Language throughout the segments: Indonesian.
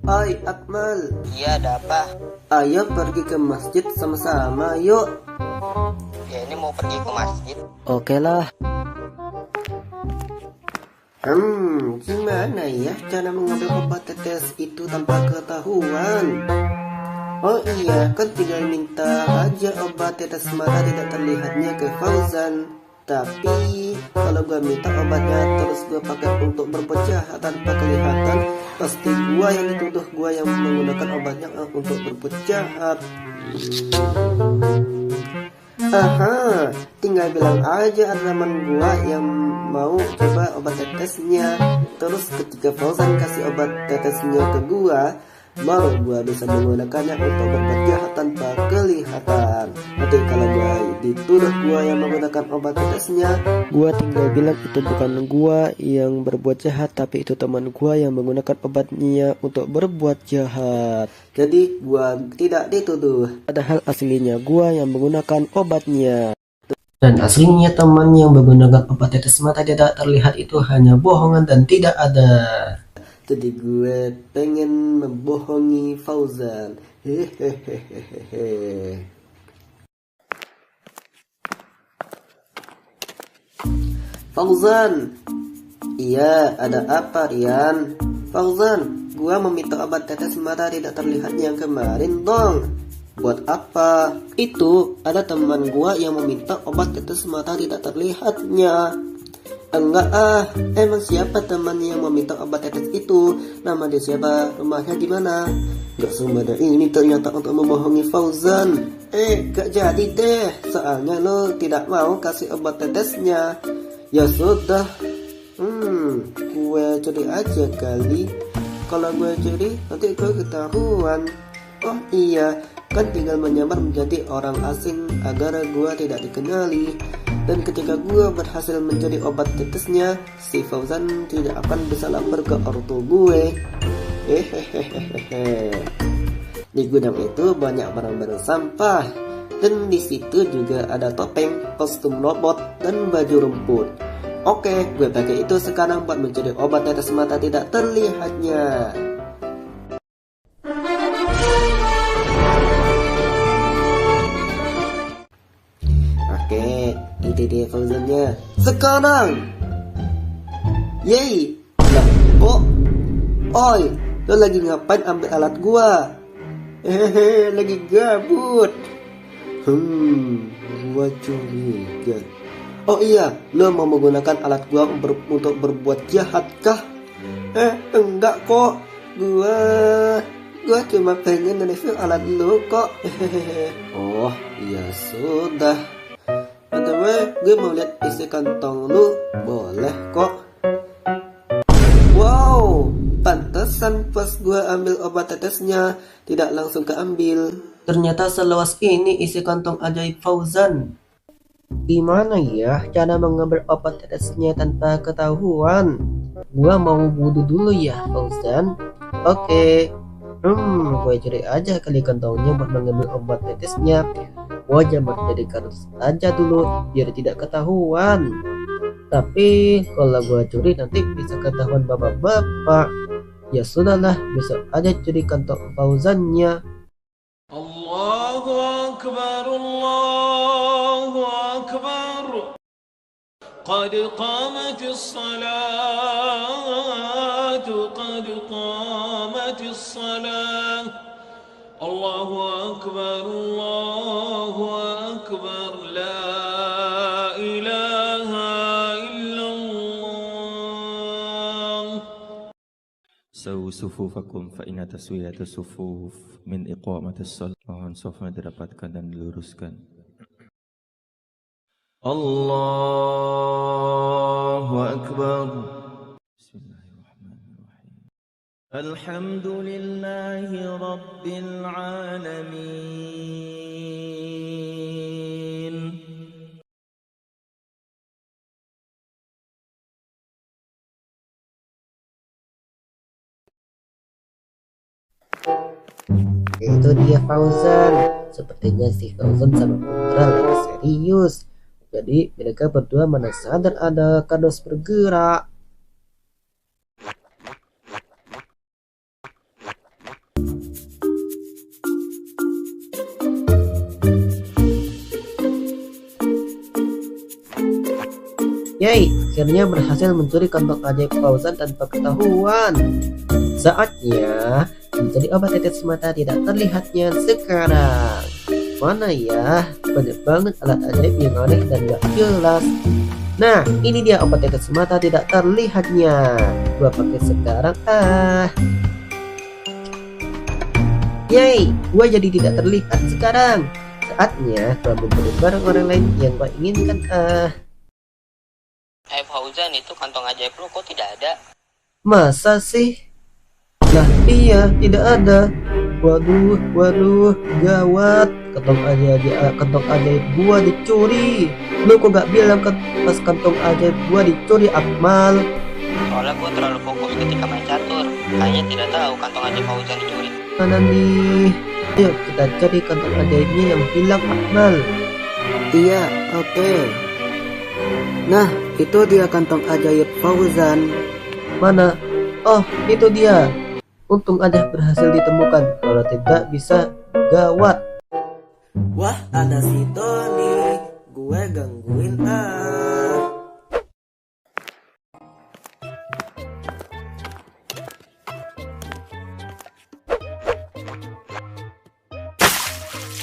Hai Akmal, Iya, ada apa? ayo pergi ke masjid sama-sama yuk. Ya, ini mau pergi ke masjid. Oke lah. Gimana ya cara mengambil obat tetes itu tanpa ketahuan? Oh iya, kan tinggal minta aja obat tetes mata tidak terlihatnya ke Fauzan. Tapi kalau gua minta obatnya terus gua pakai untuk berbuat jahat tanpa kelihatan, pasti gua yang dituduh gua yang menggunakan obatnya untuk berbuat jahat. Aha, tinggal bilang aja ada teman gua yang mau coba obat tetesnya. Terus ketika Fauzan kasih obat tetesnya ke gua, baru gua bisa menggunakannya untuk berbuat jahat tanpa kelihatan. Nanti kalau gua dituduh gua yang menggunakan obat tetesnya, gua tinggal bilang itu bukan gua yang berbuat jahat, tapi itu teman gua yang menggunakan obatnya untuk berbuat jahat. Jadi gua tidak dituduh, padahal aslinya gua yang menggunakan obatnya. Dan aslinya teman yang menggunakan obat tetes mata tidak terlihat itu hanya bohongan dan tidak ada. Jadi gue pengen membohongi Fauzan. Hehehehe. Fauzan, iya ada apa Rian? Fauzan, gua meminta obat tetes mata tidak terlihat yang kemarin dong. Buat apa? Itu ada teman gua yang meminta obat tetes mata tidak terlihatnya. Enggak ah, emang siapa teman yang meminta obat tetes itu? Nama dia siapa? Rumahnya di mana? Gak semudah ini ternyata untuk membohongi Fauzan. Gak jadi deh, soalnya lo tidak mau kasih obat tetesnya. Ya sudah, gue curi aja kali. Kalau gue curi, nanti gue ketahuan. Oh iya, kan tinggal menyamar menjadi orang asing agar gue tidak dikenali. Dan ketika gue berhasil menjadi obat tetesnya, si Fauzan tidak akan bisa lapor ke ortu gue. Hehehehe. Di gudang itu banyak barang-barang sampah, dan di situ juga ada topeng, kostum robot, dan baju rumput. Oke, gue pakai itu sekarang buat mencari obat tetes mata tidak terlihatnya. Oke, itu dia Fauzannya. Sekarang, yeay, lah, kok, oi, lo lagi ngapain ambil alat gua? Hehehe, lagi gabut. Gua curiga. Oh iya, lo mau menggunakan alat gua untuk berbuat jahat kah? Enggak kok. Gua cuma pengen review alat lo kok. Hehehe. Oh, iya sudah. Anyway, gue mau lihat isi kantong lu. Boleh kok. Wow, pantesan pas gue ambil obat tetesnya tidak langsung keambil. Ternyata seluas ini isi kantong ajaib Fauzan. Gimana ya cara mengambil obat tetesnya tanpa ketahuan? Gua mau wudhu dulu ya Fauzan. Oke. Gue cari aja kali kantongnya buat mengambil obat tetesnya. Gua jamur jadi kardus aja dulu biar tidak ketahuan. Tapi kalau gua curi nanti bisa ketahuan bapak-bapak. Ya sudahlah, besok aja curi kantong Fauzannya. Allahu Akbar, Allahu Akbar. Qad qamatis salatu, qad qamatis salah. Allahu Akbar, Allahu Akbar, la ilaha illallah. Sawu sufufakum fa inna taswiyata sufuf min iqamatis shalah. Mohon safnya dirapatkan dan diluruskan. Allahu Akbar. Bismillahirrahmanirrahim. Alhamdulillahi Rabbil Alamin. Itu dia Fauzan. Sepertinya si Fauzan sama Putra lagi serius. Jadi mereka berdua mana sadar ada kardus bergerak. akhirnya berhasil mencuri kantong ajaib Fauzan tanpa ketahuan. Saatnya mencari obat tetes mata tidak terlihatnya sekarang. Mana ya? Banyak banget alat ajaib yang aneh dan gak jelas. Nah, ini dia obat tetes mata tidak terlihatnya. Gua pakai sekarang. Yay, gua jadi tidak terlihat sekarang. Saatnya gua membeli barang orang lain yang gua inginkan. Fauzan, itu kantong ajaib lu kok tidak ada? Masa sih? Nah iya, tidak ada. Waduh, gawat. Kantong ajaib gua dicuri. Lu kok gak bilang pas kantong ajaib gua dicuri, Akmal? Soalnya gue terlalu fokus ketika main catur. Kayaknya tidak tahu kantong ajaib Fauzan dicuri. Mana nih? Ayo kita cari kantong ajaibnya yang hilang, Akmal. Iya, oke. Nah, itu dia kantong ajaib Fauzan. Mana? Oh, itu dia. Untung aja berhasil ditemukan. Kalau tidak bisa gawat. Wah, ada si Tony. Gue gangguin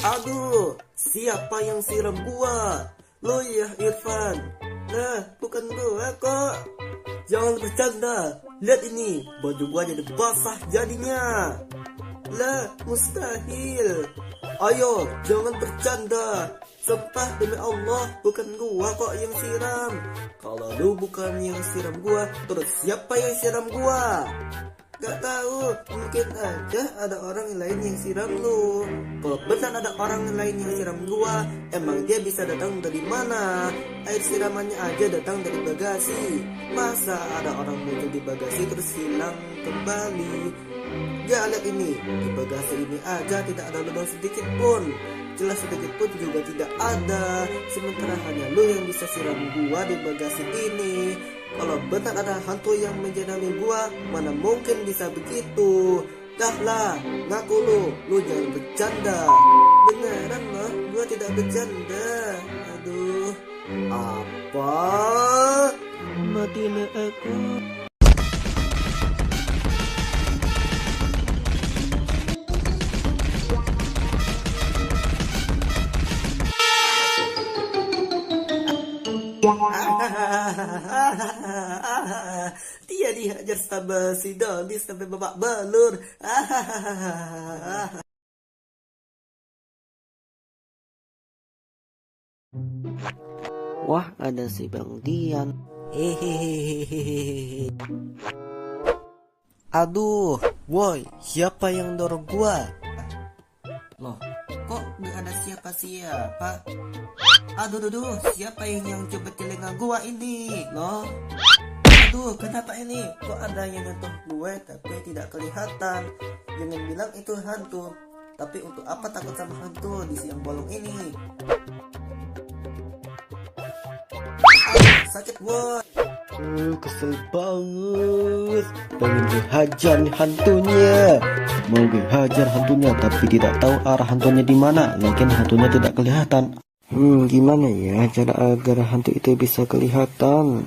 Aduh, siapa yang siram gua? Lo ya, Irfan. Nah, bukan gua kok. Jangan bercanda. Lihat ini, baju gua jadi basah jadinya. Lah, mustahil. Ayo, jangan bercanda. Sumpah demi Allah, bukan gua kok yang siram. Kalau lu bukan yang siram gua, terus siapa yang siram gua? Gak tahu, mungkin aja ada orang lain yang siram lu. Kalau benar ada orang lain yang siram gua, emang dia bisa datang dari mana? Air siramannya aja datang dari bagasi. Masa ada orang muncul di bagasi terus hilang kembali? Ya lihat ini, di bagasi ini aja tidak ada lubang sedikit pun. Jelas sedikit pun juga tidak ada. Sementara hanya lu yang bisa siram gua di bagasi ini. Kalau benar ada hantu yang menjadi gua, mana mungkin bisa begitu? Dah lah, ngaku lu jangan bercanda. Beneran loh, gua tidak bercanda. Aduh, apa? Matilah aku. Dia dihajar sama si Dodi sampai babak belur. Wah, ada si Bang Dian. Hehehe. Aduh, woi, siapa yang dorong gua? Loh, kok gak ada siapa-siapa? Aduh, siapa yang coba telinga gua ini? Loh, aduh, kenapa ini? Kok ada yang nyentuh gue tapi tidak kelihatan? Jangan bilang itu hantu. Tapi untuk apa takut sama hantu di siang bolong ini? Sakit boy. Kesel banget. Pengen dihajar nih hantunya. Mau dihajar hantunya tapi tidak tahu arah hantunya di mana. Lagian hantunya tidak kelihatan. Gimana ya cara agar hantu itu bisa kelihatan?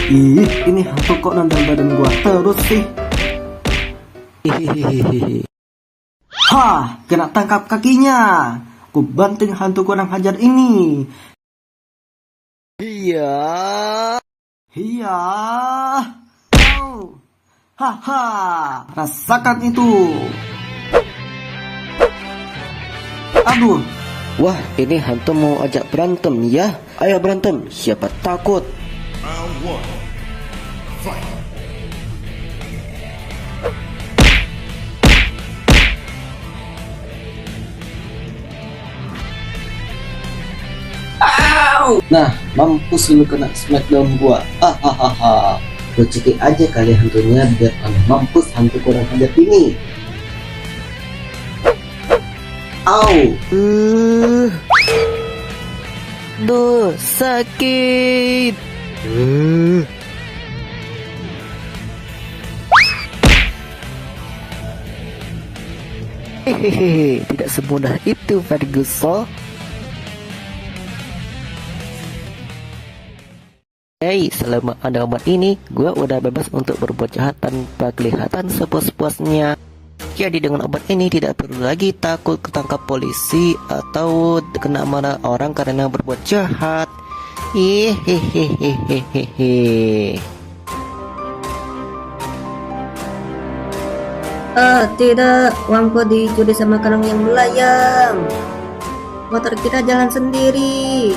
Ih, ini hantu kok nendang badan gua terus sih. Hihihihi. Hah, kena tangkap kakinya. Ku banting hantu kurang hajar ini. Iya. Oh. Haha, rasakan itu. Aduh. Wah, ini hantu mau ajak berantem ya. Ayo berantem, siapa takut? Nah, mampus lu kena smackdown gua. Gua cekik aja kali hantunya biar mampus hantu kurang ajar ini. Au. Duh, sakit. Hehehe, tidak semudah itu Ferguson. selama ada obat ini, gue udah bebas untuk berbuat jahat tanpa kelihatan sepuas-puasnya. Jadi dengan obat ini tidak perlu lagi takut ketangkap polisi atau kena marah orang karena berbuat jahat. Hehehehehehe. Tidak, uangku dicuri sama kerang yang melayang. Motor kita jalan sendiri.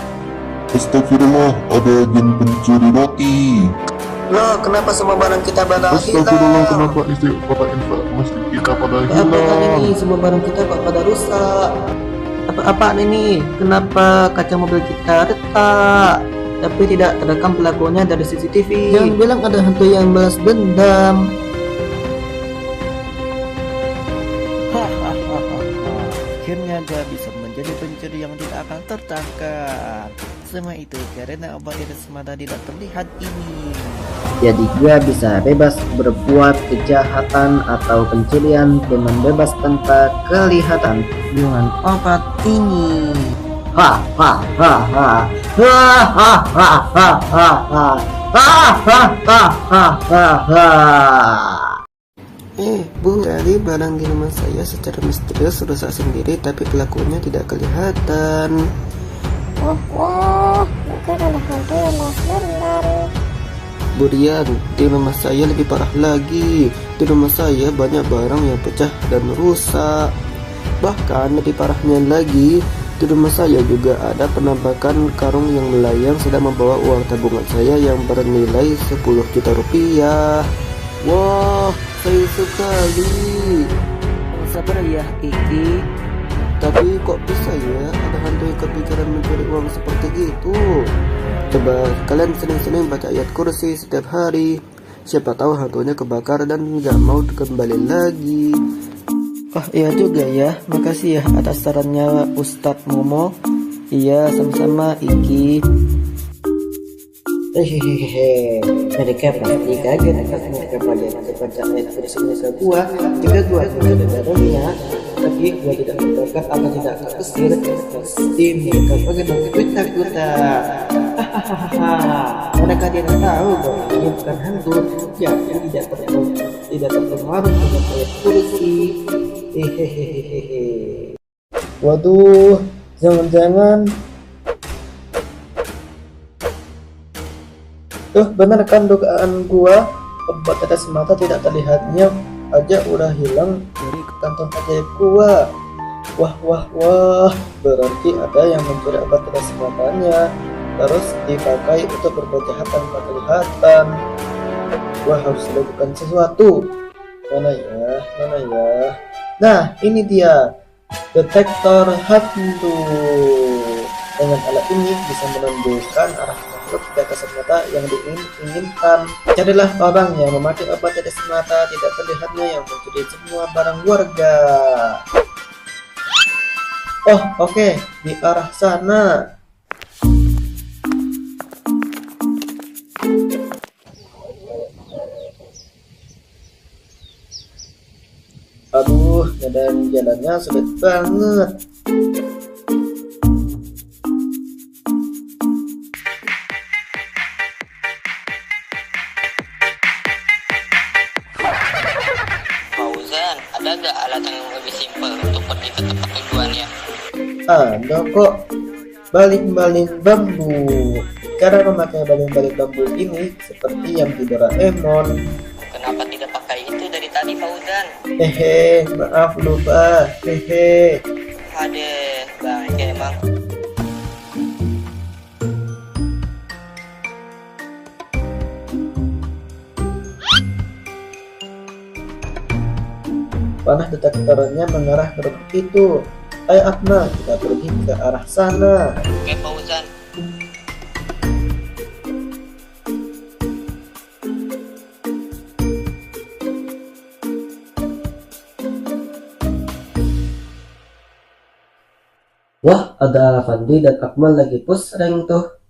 Astagfirullah, ada jin pencuri roti. Loh, kenapa semua barang kita pada Astagfirullah, hilang? kenapa istri bapak infak masjid kita pada Apa kali hilang? ini semua barang kita kok pada rusak? Apa-apaan ini? Kenapa kaca mobil kita retak? Tapi tidak terekam pelakunya dari CCTV. Jangan bilang ada hantu yang balas dendam. Akhirnya dia bisa menjadi pencuri yang tidak akan tertangkap. Semua itu karena obat tidak semata tidak terlihat ini. Jadi gua bisa bebas berbuat kejahatan atau pencurian dengan bebas tanpa kelihatan dengan obat ini. Ha ha ha ha ha ha ha ha ha ha ha ha ha ha ha. Bu, tadi barang di rumah saya secara misterius rusak sendiri, tapi pelakunya tidak kelihatan. Mungkin ada hantu yang balas dendam. Burian, di rumah saya lebih parah lagi. Di rumah saya banyak barang yang pecah dan rusak. Bahkan lebih parahnya lagi, di rumah saya juga ada penampakan karung yang melayang sedang membawa uang tabungan saya yang bernilai 10 juta rupiah. Wah, sayang sekali. Sabar ya, Iki. Tapi kok bisa ya ada hantu yang kepikiran mencuri uang seperti itu? Coba kalian sering-sering baca ayat kursi setiap hari. Siapa tahu hantunya kebakar dan nggak mau kembali lagi. Oh iya juga ya. Makasih ya atas sarannya Ustadz Momo. Iya, sama-sama Iki. Hehehe, mereka pasti kaget pas mereka pada baca ayat kursinya ke gua. Jika gua tidak ada dalamnya, tapi gua tidak mendekat atau tidak terusir, pasti mereka bagaimana ketakutan. Hahaha, mereka tidak tahu bahwa ini bukan hantu, jadi tidak terpengaruh dengan ayat kursi. Hehehehe. Waduh, jangan-jangan tuh benar kan dugaan gua, obat tetes mata tidak terlihatnya aja udah hilang dari kantong ajaib gua. Wah, berarti ada yang mencuri obat tetes matanya terus dipakai untuk berbuat jahat tanpa kelihatan. Gua harus lakukan sesuatu. Mana ya? Nah, ini dia detektor hantu. Dengan alat ini bisa menunjukkan arah makhluk di atas mata yang diinginkan. Carilah orang yang memakai obat tetes mata tidak terlihatnya yang mencuri semua barang warga. Oh, oke, di arah sana. Aduh, medan jalannya sulit banget. Fauzan, ada gak alat yang lebih simpel untuk pergi ke tempat tujuannya? Ada kok, baling-baling bambu. Cara memakai baling-baling bambu ini seperti yang di Doraemon. Kenapa tidak pakai itu dari tadi, Fauzan? Hehe, maaf lupa. Hehe. Hadeh, bangke emang. Panah detektornya mengarah ke rumah itu. Ayo Akmal, kita pergi ke arah sana. Oke, Fauzan. Wah, ada Fandi dan Akmal lagi push rank tuh.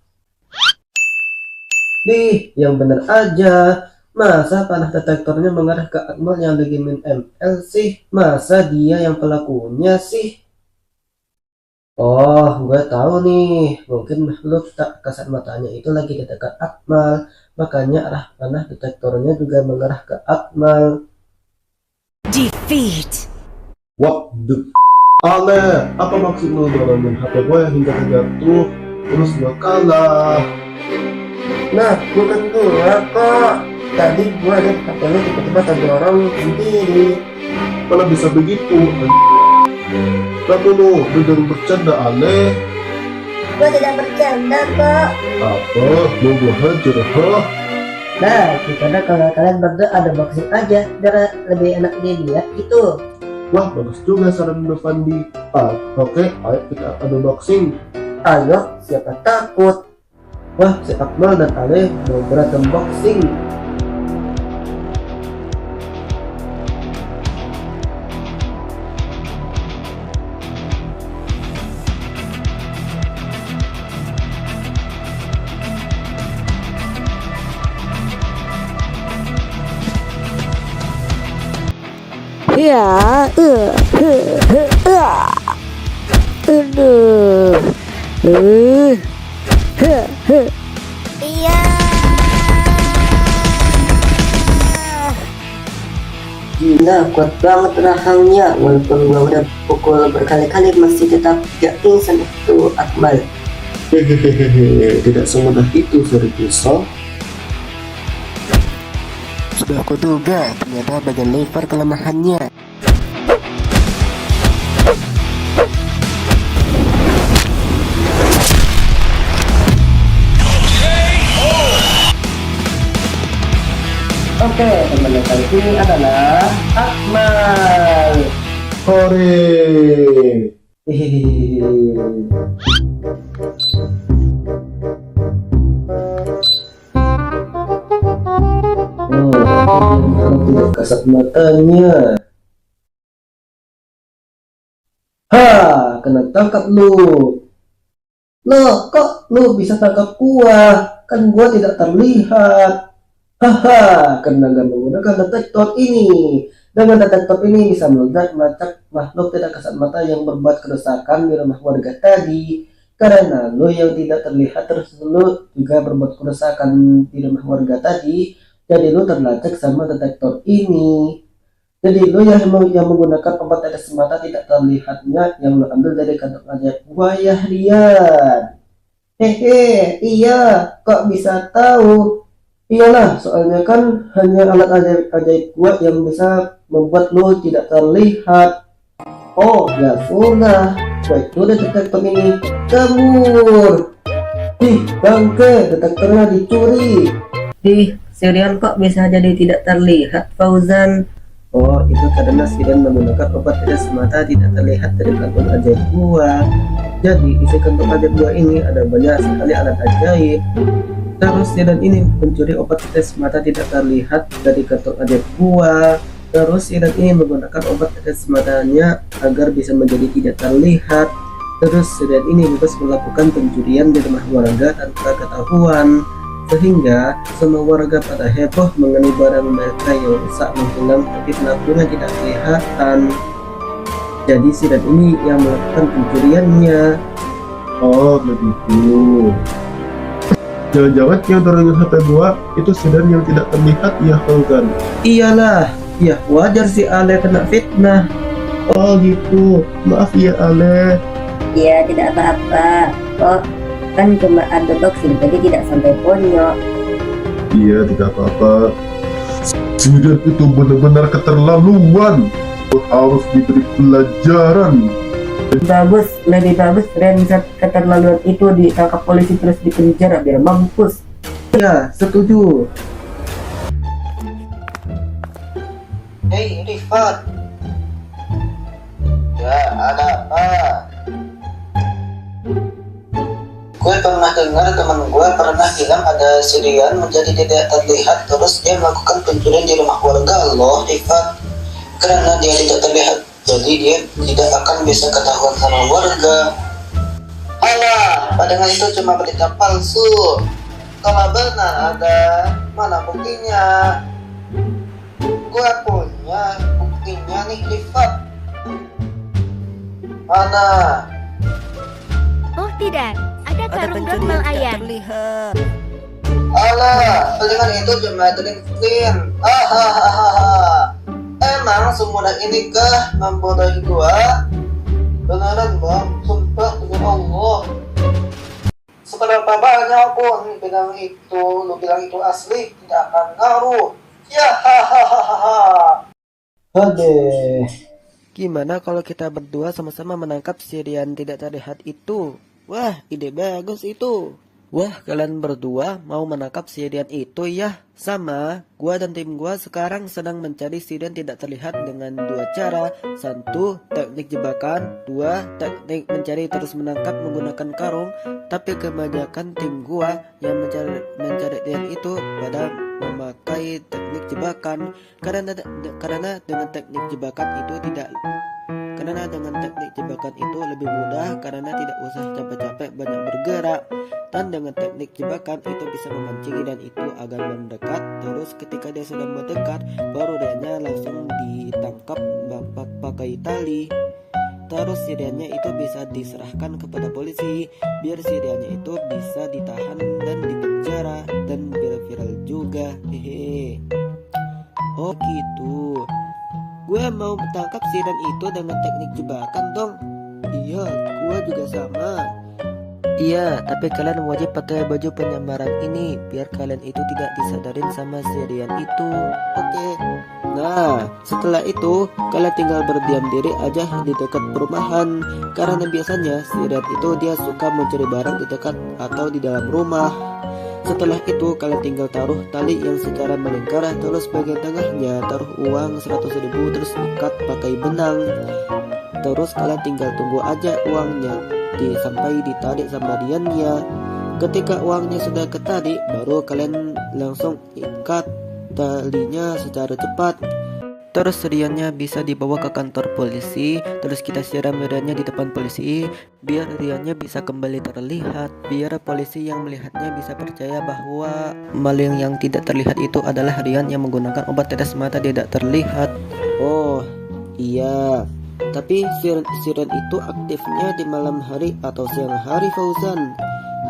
Nih, yang bener aja. Masa panah detektornya mengarah ke Akmal yang lagi main ML sih? Masa dia yang pelakunya sih? Oh, gue tahu nih. Mungkin makhluk tak kasat matanya itu lagi di dekat Akmal. Makanya arah panah detektornya juga mengarah ke Akmal. Defeat. What the Ale, apa maksud lu nolongin HP gue hingga terjatuh? Terus gue kalah. Nah, bukan gue kok. Tadi gue lihat HP lu tiba-tiba terdorong sendiri. Mana bisa begitu? Kamu lu bener bercanda Ale. Gua tidak bercanda kok. Apa? Mau gue hajar, hah? Nah, karena kalau kalian berdua ada boxing aja, biar lebih enak dilihat gitu. Wah, bagus juga saran Devandi. Oke, ayo kita adu boxing. Ayo, siapa takut? Wah, si Akmal dan Ale mau berantem boxing. Ya, aduh, iya. Gila, kuat banget rahangnya. Walaupun gua udah pukul berkali-kali masih tetap gak pingsan itu Akmal. Hehehe, tidak semudah itu Ferguson. Sudah aku duga, ternyata bagian lever kelemahannya. Oke, teman kali ini adalah Akmal. Hore. Hehehe. Tidak kasat matanya. Kena tangkap lu. Loh, kok lu bisa tangkap gua? Kan gua tidak terlihat. Karena nggak menggunakan detektor ini. Dengan detektor ini bisa meledak melacak makhluk tidak kasat mata yang berbuat kerusakan di rumah warga tadi. Karena lu yang tidak terlihat terus lu juga berbuat kerusakan di rumah warga tadi. Jadi lu terlacak sama detektor ini. Jadi lu yang menggunakan obat tetes mata tidak terlihatnya yang lu ambil dari kantong ajaib gua ya Rian. Hehe, iya, kok bisa tahu? Iyalah, soalnya kan hanya alat ajaib gua yang bisa membuat lu tidak terlihat. Oh, ya sudah. Baik, itu detektor ini kabur. Bangke, detektornya dicuri. Sirian kok bisa jadi tidak terlihat, Fauzan? Oh, itu karena Sirian menggunakan obat tetes mata tidak terlihat dari kantong ajaib gua. Jadi, isi kantong ajaib gua ini ada banyak sekali alat ajaib. Terus Sirian ini mencuri obat tetes mata tidak terlihat dari kantong ajaib gua. Terus Sirian ini menggunakan obat tetes matanya agar bisa menjadi tidak terlihat. Terus Sirian ini bebas melakukan pencurian di rumah warga tanpa ketahuan. Sehingga semua warga pada heboh mengenai barang mereka yang rusak menghilang tapi pelakunya tidak kelihatan. Jadi Sirian ini yang melakukan pencuriannya. Oh, begitu. Jangan-jangan yang terlihat HP gua itu sedang yang tidak terlihat ya Fauzan. Iyalah, ya wajar si Ale kena fitnah. Oh gitu, maaf ya Ale. Iya, tidak apa-apa. Kok kan cuma ada boxing, jadi tidak sampai konyol. Iya, tidak apa-apa. Sirian itu benar-benar keterlaluan. Harus diberi pelajaran. Bagus, lebih bagus Renza keterlaluan itu ditangkap polisi terus dipenjara biar mampus. Ya, setuju. Hei, Rifat. Ya, ada apa? Gue pernah dengar teman gue pernah bilang ada Sirian menjadi tidak terlihat terus dia melakukan pencurian di rumah warga loh, Rifat. Karena dia tidak terlihat, jadi dia tidak akan bisa ketahuan sama warga. Alah, padahal itu cuma berita palsu. Kalau benar ada, mana buktinya? Gua punya buktinya nih, Rifat. Mana? Tidak, ada karung dombal ayam. terlihat. Alah, dengan itu cuma trik-trik. Emang semudah inikah membodohi gua? Beneran bang, sumpah demi Allah. Seberapa banyak pun bilang itu, lu bilang itu asli, tidak akan ngaruh. Ya hahaha. Aduh. Gimana kalau kita berdua sama-sama menangkap Sirian tidak terlihat itu? Wah, ide bagus itu. Wah, kalian berdua mau menangkap Sirian itu ya? Sama, gua dan tim gua sekarang sedang mencari Sirian tidak terlihat dengan dua cara. Satu, teknik jebakan. Dua, teknik mencari terus menangkap menggunakan karung. Tapi kebanyakan tim gua yang mencari Sirian itu pada memakai teknik jebakan. Karena dengan teknik jebakan itu lebih mudah karena tidak usah capek-capek banyak bergerak. Dan dengan teknik jebakan itu bisa memancing dan itu agar mendekat. Terus ketika dia sudah mendekat, baru dianya langsung ditangkap pakai tali. Terus Siriannya itu bisa diserahkan kepada polisi biar Siriannya itu bisa ditahan dan dipenjara dan viral juga. Hehe. Oh gitu. Gue mau tangkap Sirian itu dengan teknik jebakan dong. Iya, gue juga sama. Iya, tapi kalian wajib pakai baju penyamaran ini biar kalian itu tidak disadarin sama Sirian itu. Oke. Nah, setelah itu kalian tinggal berdiam diri aja di dekat perumahan. Karena biasanya Sirian itu dia suka mencuri barang di dekat atau di dalam rumah. Setelah itu kalian tinggal taruh tali yang secara melingkar, terus bagian tengahnya taruh uang 100.000 terus ikat pakai benang. Terus kalian tinggal tunggu aja uangnya sampai ditarik sama diannya. Ketika uangnya sudah ketarik, baru kalian langsung ikat talinya secara cepat. Terus Riannya bisa dibawa ke kantor polisi. Terus kita siram Riannya di depan polisi biar Riannya bisa kembali terlihat. Biar polisi yang melihatnya bisa percaya bahwa maling yang tidak terlihat itu adalah Rian yang menggunakan obat tetes mata tidak terlihat. Oh iya, tapi siren itu aktifnya di malam hari atau siang hari, Fauzan?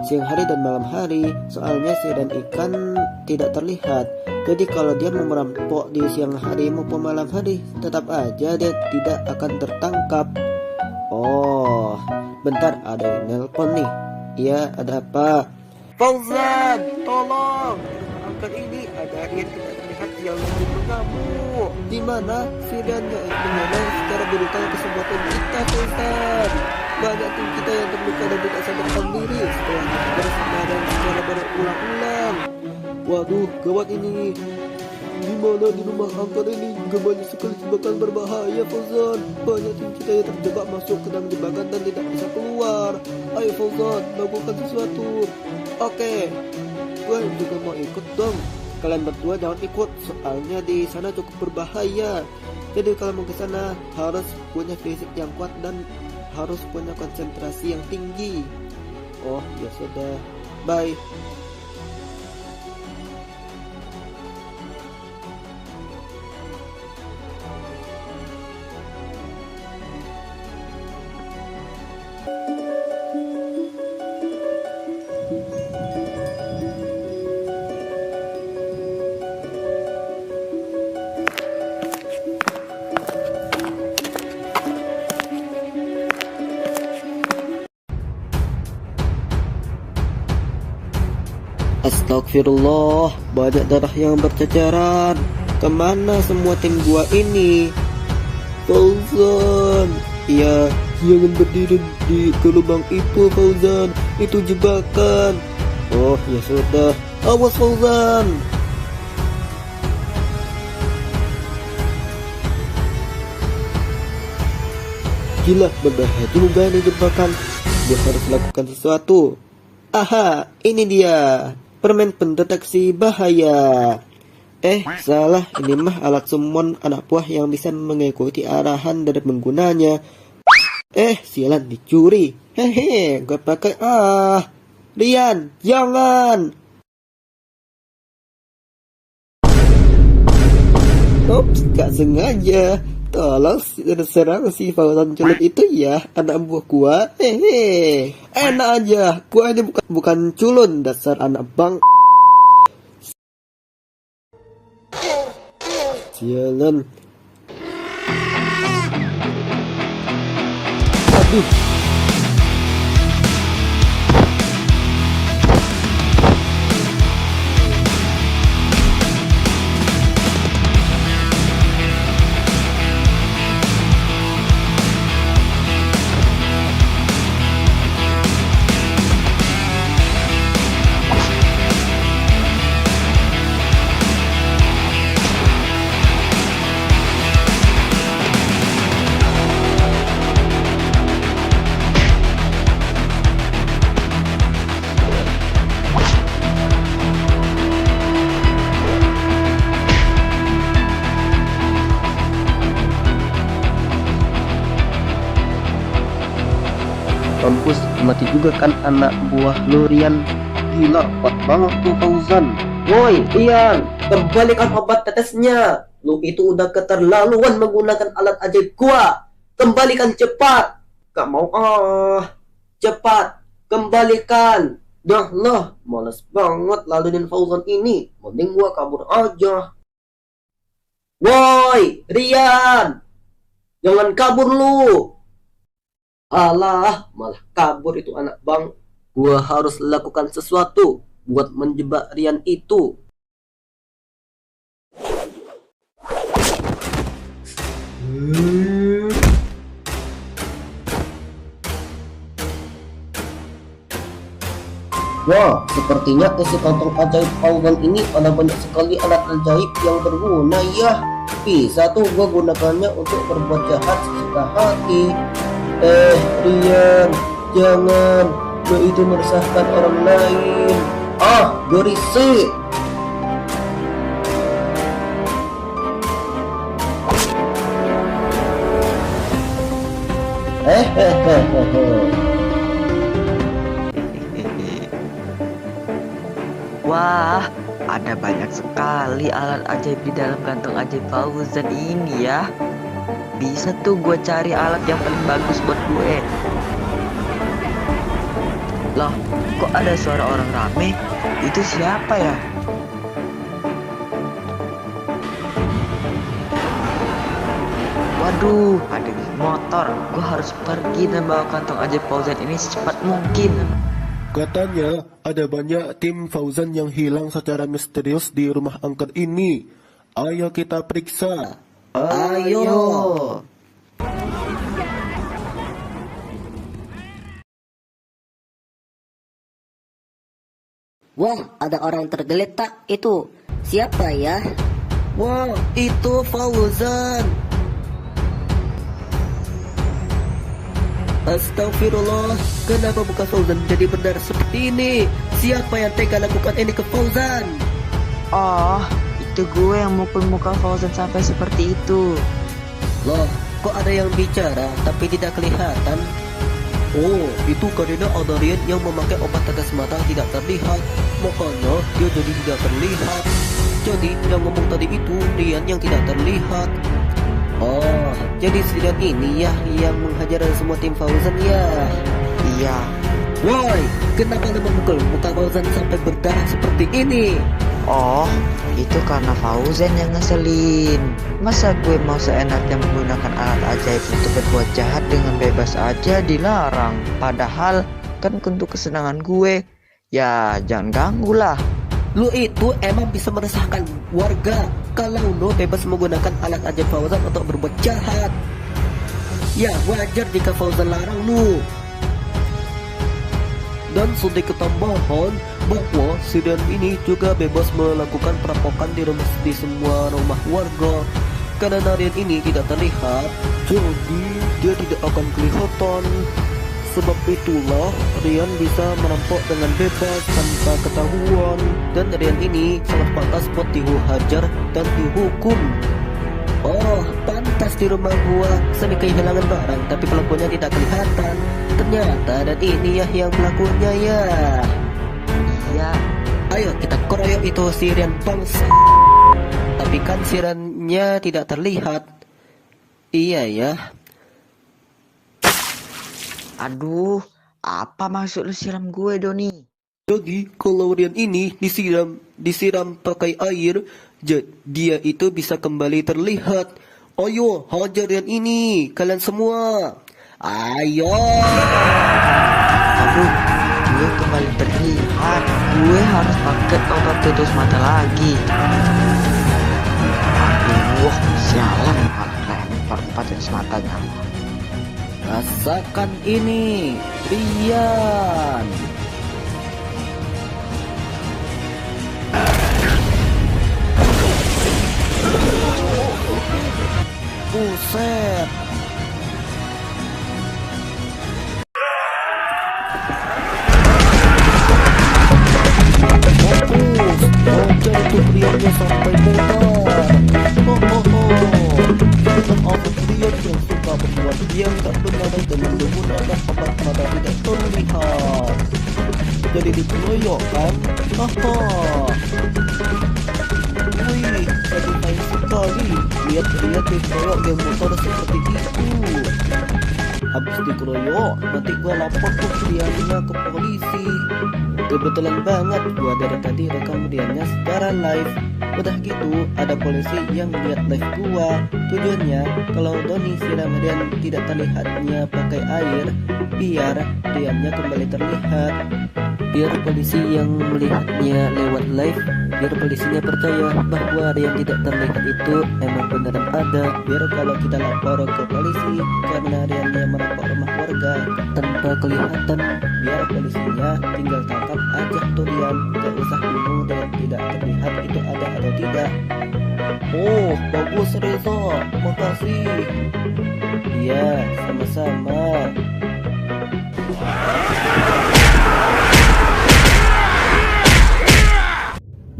Siang hari dan malam hari, soalnya siren ikan tidak terlihat. Jadi kalau dia mau merampok di siang hari maupun malam hari, tetap aja dia tidak akan tertangkap. Oh, bentar, ada yang nelpon nih. Iya, ada apa? Fauzan, tolong angkat ini, ada Rian tidak terlihat yang membunuh kamu. Di mana Siriannya menyerang secara brutal ke sebuah tim kita, Fauzan. Banyak tim kita yang terluka dan tidak sadarkan diri setelah kita bersemayam secara berulang-ulang. Waduh, gawat ini. Di mana di rumah angker ini banyak sekali jebakan berbahaya, Fauzan. Banyak tim kita yang terjebak masuk ke dalam jebakan dan tidak bisa keluar. Ayo Fauzan, lakukan sesuatu. Oke, gue juga mau ikut dong. Kalian berdua jangan ikut, soalnya di sana cukup berbahaya. Jadi kalau mau ke sana harus punya fisik yang kuat dan harus punya konsentrasi yang tinggi. Oh, ya sudah. Bye. Astagfirullah, banyak darah yang berceceran. Kemana semua tim gua ini? Fauzan, iya, jangan berdiri di lubang itu, Fauzan. Itu jebakan. Oh, ya sudah. Awas, Fauzan. Gila, berbahaya juga ini jebakan. Dia harus lakukan sesuatu. Aha, ini dia. Permen pendeteksi bahaya. Salah, ini mah alat summon anak buah yang bisa mengikuti arahan dari penggunanya. Sialan, dicuri. Hehe, gue pakai. Rian, jangan. Ups, gak sengaja. Tolong serang si Fauzan culik itu ya, anak buah gua. Enak aja. Gua ini bukan culun, dasar anak bang. Sialan. Aduh. Kampus mati juga kan anak buah lu Rian. Gila, kuat banget tuh Fauzan. Woi Rian, kembalikan obat tetesnya. Lu itu udah keterlaluan menggunakan alat ajaib gua. Kembalikan cepat. Gak mau cepat kembalikan. Dah lah, males banget lalunin Fauzan ini. Mending gua kabur aja. Woi Rian, jangan kabur lu. Alah, malah kabur itu anak bang. Gua harus lakukan sesuatu buat menjebak Rian itu. Wah, sepertinya isi kantong ajaib Fauzan ini ada banyak sekali alat ajaib yang berguna ya. Bisa tuh gua gunakannya untuk berbuat jahat sesuka hati. Rian, jangan. Lo itu meresahkan orang lain. Gue risih. Wah, ada banyak sekali alat ajaib di dalam kantong ajaib Fauzan ini ya. Bisa tuh gue cari alat yang paling bagus buat gue. Loh, kok ada suara orang rame? Itu siapa ya? Waduh, ada geng motor. Gue harus pergi dan bawa kantong ajaib Fauzan ini secepat mungkin. Katanya ada banyak tim Fauzan yang hilang secara misterius di rumah angker ini. Ayo kita periksa. Ayo. Wah, ada orang tergeletak itu. Siapa ya? Wah, itu Fauzan. Astagfirullah, kenapa muka Fauzan jadi berdarah seperti ini? Siapa yang tega lakukan ini ke Fauzan? Oh, itu gue yang mukul muka Fauzan sampai seperti itu. Loh, kok ada yang bicara tapi tidak kelihatan? Oh, itu karena ada Rian yang memakai obat tetes mata tidak terlihat. Makanya dia jadi tidak terlihat. Jadi yang ngomong tadi itu Rian yang tidak terlihat. Oh, jadi si Rian ini ya yang menghajar semua tim Fauzan ya? Iya. Woi, kenapa lu memukul muka Fauzan sampai berdarah seperti ini? Oh, itu karena Fauzan yang ngeselin. Masa gue mau seenaknya menggunakan alat ajaib untuk berbuat jahat dengan bebas aja dilarang. Padahal kan untuk kesenangan gue. Ya jangan ganggu lah. Lu itu emang bisa meresahkan warga kalau lu bebas menggunakan alat ajaib Fauzan untuk berbuat jahat. Ya wajar jika Fauzan larang lu. Dan sedikit tambahan bahwa si Rian ini juga bebas melakukan perampokan di semua rumah warga. Karena Rian ini tidak terlihat, jadi dia tidak akan kelihatan. Sebab itulah Rian bisa merampok dengan bebas tanpa ketahuan. Dan Rian ini sangat pantas buat dihajar dan dihukum. Oh, pantas di rumah gua sampai kehilangan barang tapi pelakunya tidak kelihatan. Ternyata dan ini ya yang pelakunya ya. Iya. Ayo kita keroyok itu si Rian bangsa. Tapi kan si Riannya tidak terlihat. Iya ya. Aduh, apa maksud lu siram gue, Doni? Jadi kalau Rian ini disiram pakai air, dia itu bisa kembali terlihat. Ayo, hajar Rian ini, kalian semua. Ayo. Aduh, gue kembali terlihat. Gue harus pakai obat tutus mata lagi. Aduh, sialan, malah lempar obat tutus matanya. Rasakan ini, Rian. Buset. Fokus, hajar tuh Riannya sampai mutar. Dengan obat Rian yang suka membuat yang tak benar dan menggunakan obat mata tidak terlihat. Jadi dikeroyok kan? Haha. Wih, satisfying sekali. Lihat dikeroyok yang motor seperti itu. Habis dikeroyok, nanti gua lapor tuh Riannya ke polisi. Kebetulan banget gua dari tadi rekam Riannya secara live. Udah gitu, ada polisi yang lihat live gua. Tujuannya, kalau Doni siram Rian tidak terlihatnya pakai air, biar Riannya kembali terlihat. Biar polisi yang melihatnya lewat live, biar polisinya percaya bahwa Rian tidak terlihat itu emang beneran ada. Biar kalau kita lapor ke polisi karena Riannya merampok rumah warga tanpa kelihatan, biar polisinya tinggal tangkap aja tuh Rian, gak usah bingung dan tidak terlihat itu ada atau tidak. Oh, bagus Reza, makasih. Iya, sama-sama.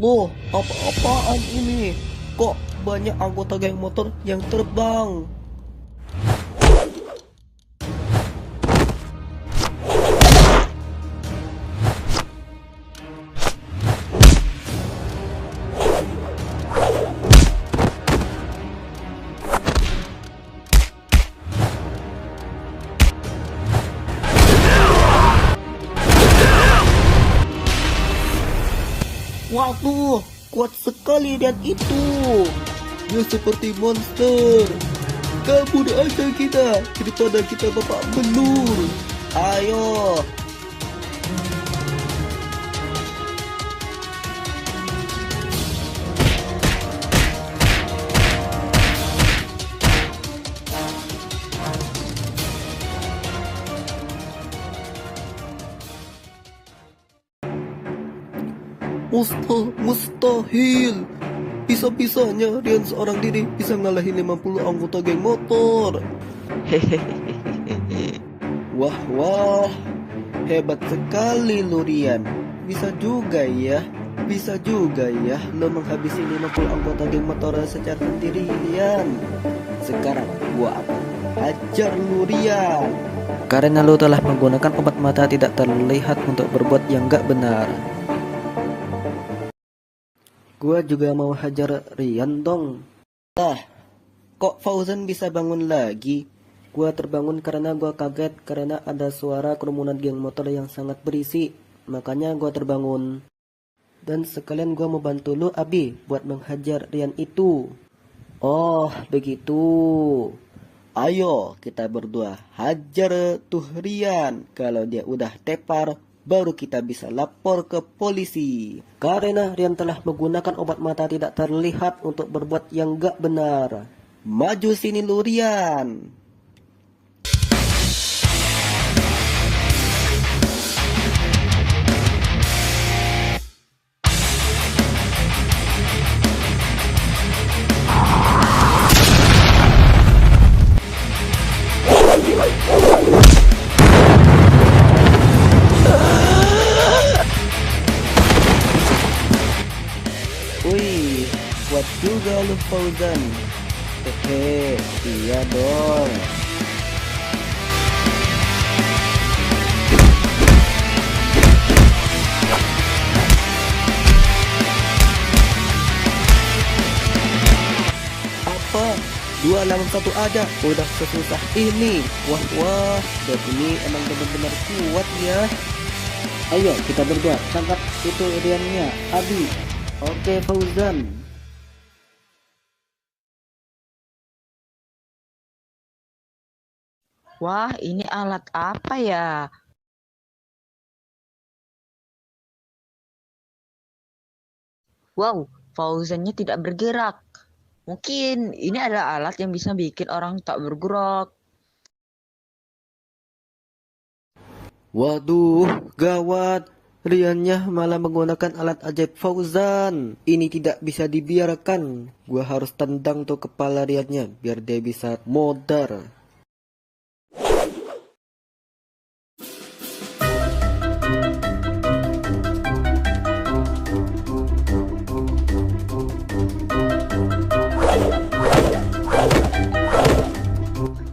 Loh, apa-apaan ini? Kok banyak anggota geng motor yang terbang? Waduh, kuat sekali Rian itu. Dia seperti monster. Kabur aja kita daripada kita bapak belur. Ayo. Mustahil. Bisa-bisanya Rian seorang diri bisa ngalahin 50 anggota geng motor. Wah, hebat sekali lu Rian. Bisa juga ya lo menghabisi 50 anggota geng motor secara sendirian. Sekarang gua akan hajar lu Rian, karena lu telah menggunakan obat mata tidak terlihat untuk berbuat yang gak benar. Gua juga mau hajar Rian dong. Kok Fauzan bisa bangun lagi? Gua terbangun karena gua kaget karena ada suara kerumunan geng motor yang sangat berisik. Makanya gua terbangun. Dan sekalian gua mau bantu lu Abi buat menghajar Rian itu. Oh, begitu. Ayo kita berdua hajar tuh Rian. Kalau dia udah tepar, baru kita bisa lapor ke polisi. Karena Rian telah menggunakan obat mata tidak terlihat untuk berbuat yang gak benar. Maju sini lu Rian. Wih, kuat juga lu Fauzan. Hehe, iya dong. Apa? 2 lawan 1 aja udah sesusah ini. Wah, dan ini emang benar-benar kuat ya. Ayo kita berdua tangkap itu Riannya, Abi. Oke Fauzan. Wah, ini alat apa ya? Wow, Fauzannya tidak bergerak. Mungkin ini adalah alat yang bisa bikin orang tak bergerak. Waduh, gawat. Riannya malah menggunakan alat ajaib Fauzan. Ini tidak bisa dibiarkan. Gua harus tendang tuh kepala Riannya biar dia bisa modar.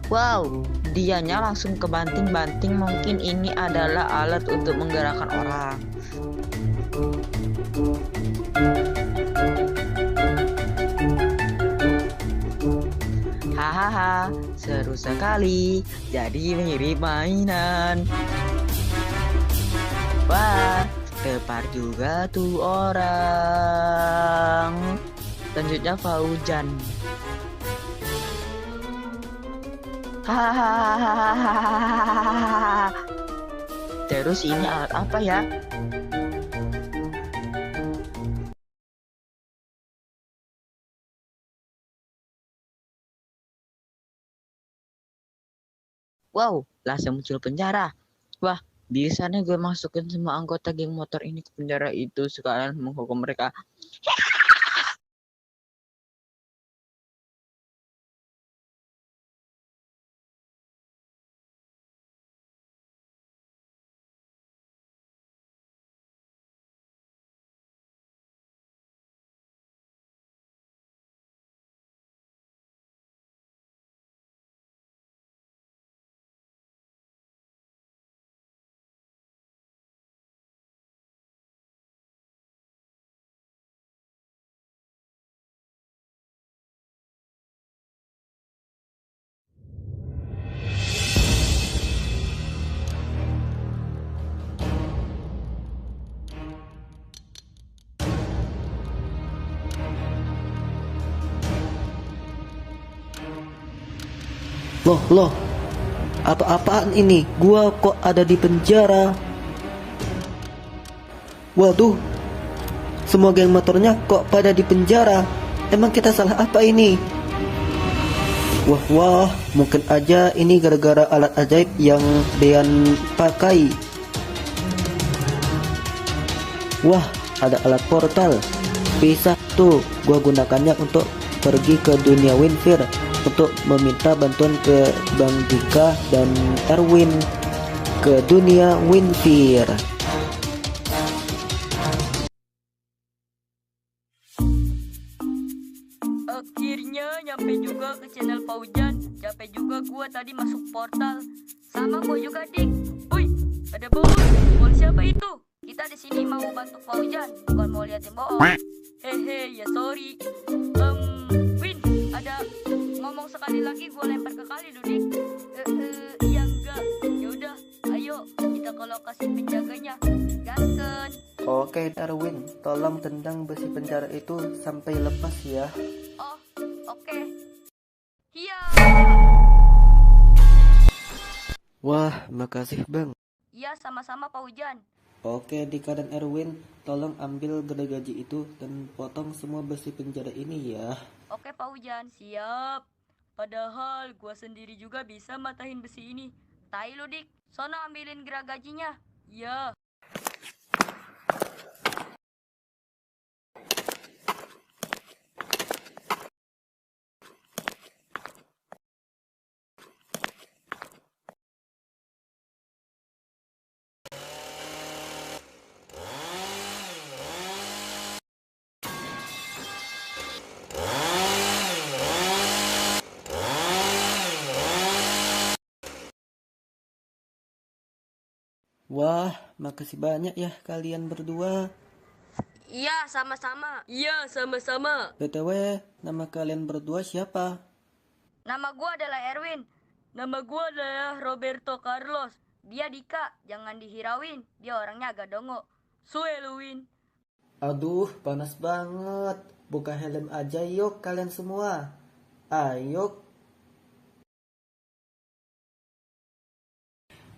Wow, dianya langsung kebanting-banting. Mungkin ini adalah alat untuk menggerakkan orang. Hahaha, seru sekali. Jadi mirip mainan. Wah, tepar juga tuh orang. Selanjutnya Fauzan. Hahaha. Terus ini alat apa ya? Wow, langsung muncul penjara. Wah, biasanya gue masukin semua anggota geng motor ini ke penjara itu sekalian menghukum mereka. Loh, apa-apaan ini? Gua kok ada di penjara? Waduh, semua geng motornya kok pada di penjara? Emang kita salah apa ini? Wah, mungkin aja ini gara-gara alat ajaib yang Dean pakai. Wah, ada alat portal. Bisa tuh gua gunakannya untuk pergi ke dunia Winfir untuk meminta bantuan ke Bang Dika dan Erwin ke dunia Winfir. Akhirnya nyampe juga ke channel Fauzan. Capek juga gua tadi masuk portal. Sama gua juga, Dik. Wih, ada bos. Bos siapa itu? Kita di sini mau bantu Fauzan, bukan mau liatin bohong. Hehe, ya sorry. Win, ada ngomong sekali lagi gua lempar ke kali lu, Dik. Iya enggak. Yaudah, ayo kita ke lokasi penjaganya. Gasken. Oke Erwin, tolong tendang besi penjara itu sampai lepas ya. Oh, oke. Iya. Wah, makasih Bang. Iya, sama-sama Fauzan. Oke Dika dan Erwin, tolong ambil gergaji itu dan potong semua besi penjara ini ya. Oke Fauzan, siap. Padahal gua sendiri juga bisa matahin besi ini. Tai lu, Dik. Sono ambilin gergajinya. Iya. Wah, makasih banyak ya kalian berdua. Iya, sama-sama. Iya, sama-sama. BTW, nama kalian berdua siapa? Nama gua adalah Erwin. Nama gua adalah Roberto Carlos. Dia Dika, jangan dihirauin. Dia orangnya agak dongo. Sueluin. Aduh, panas banget. Buka helm aja yuk kalian semua. Ayo.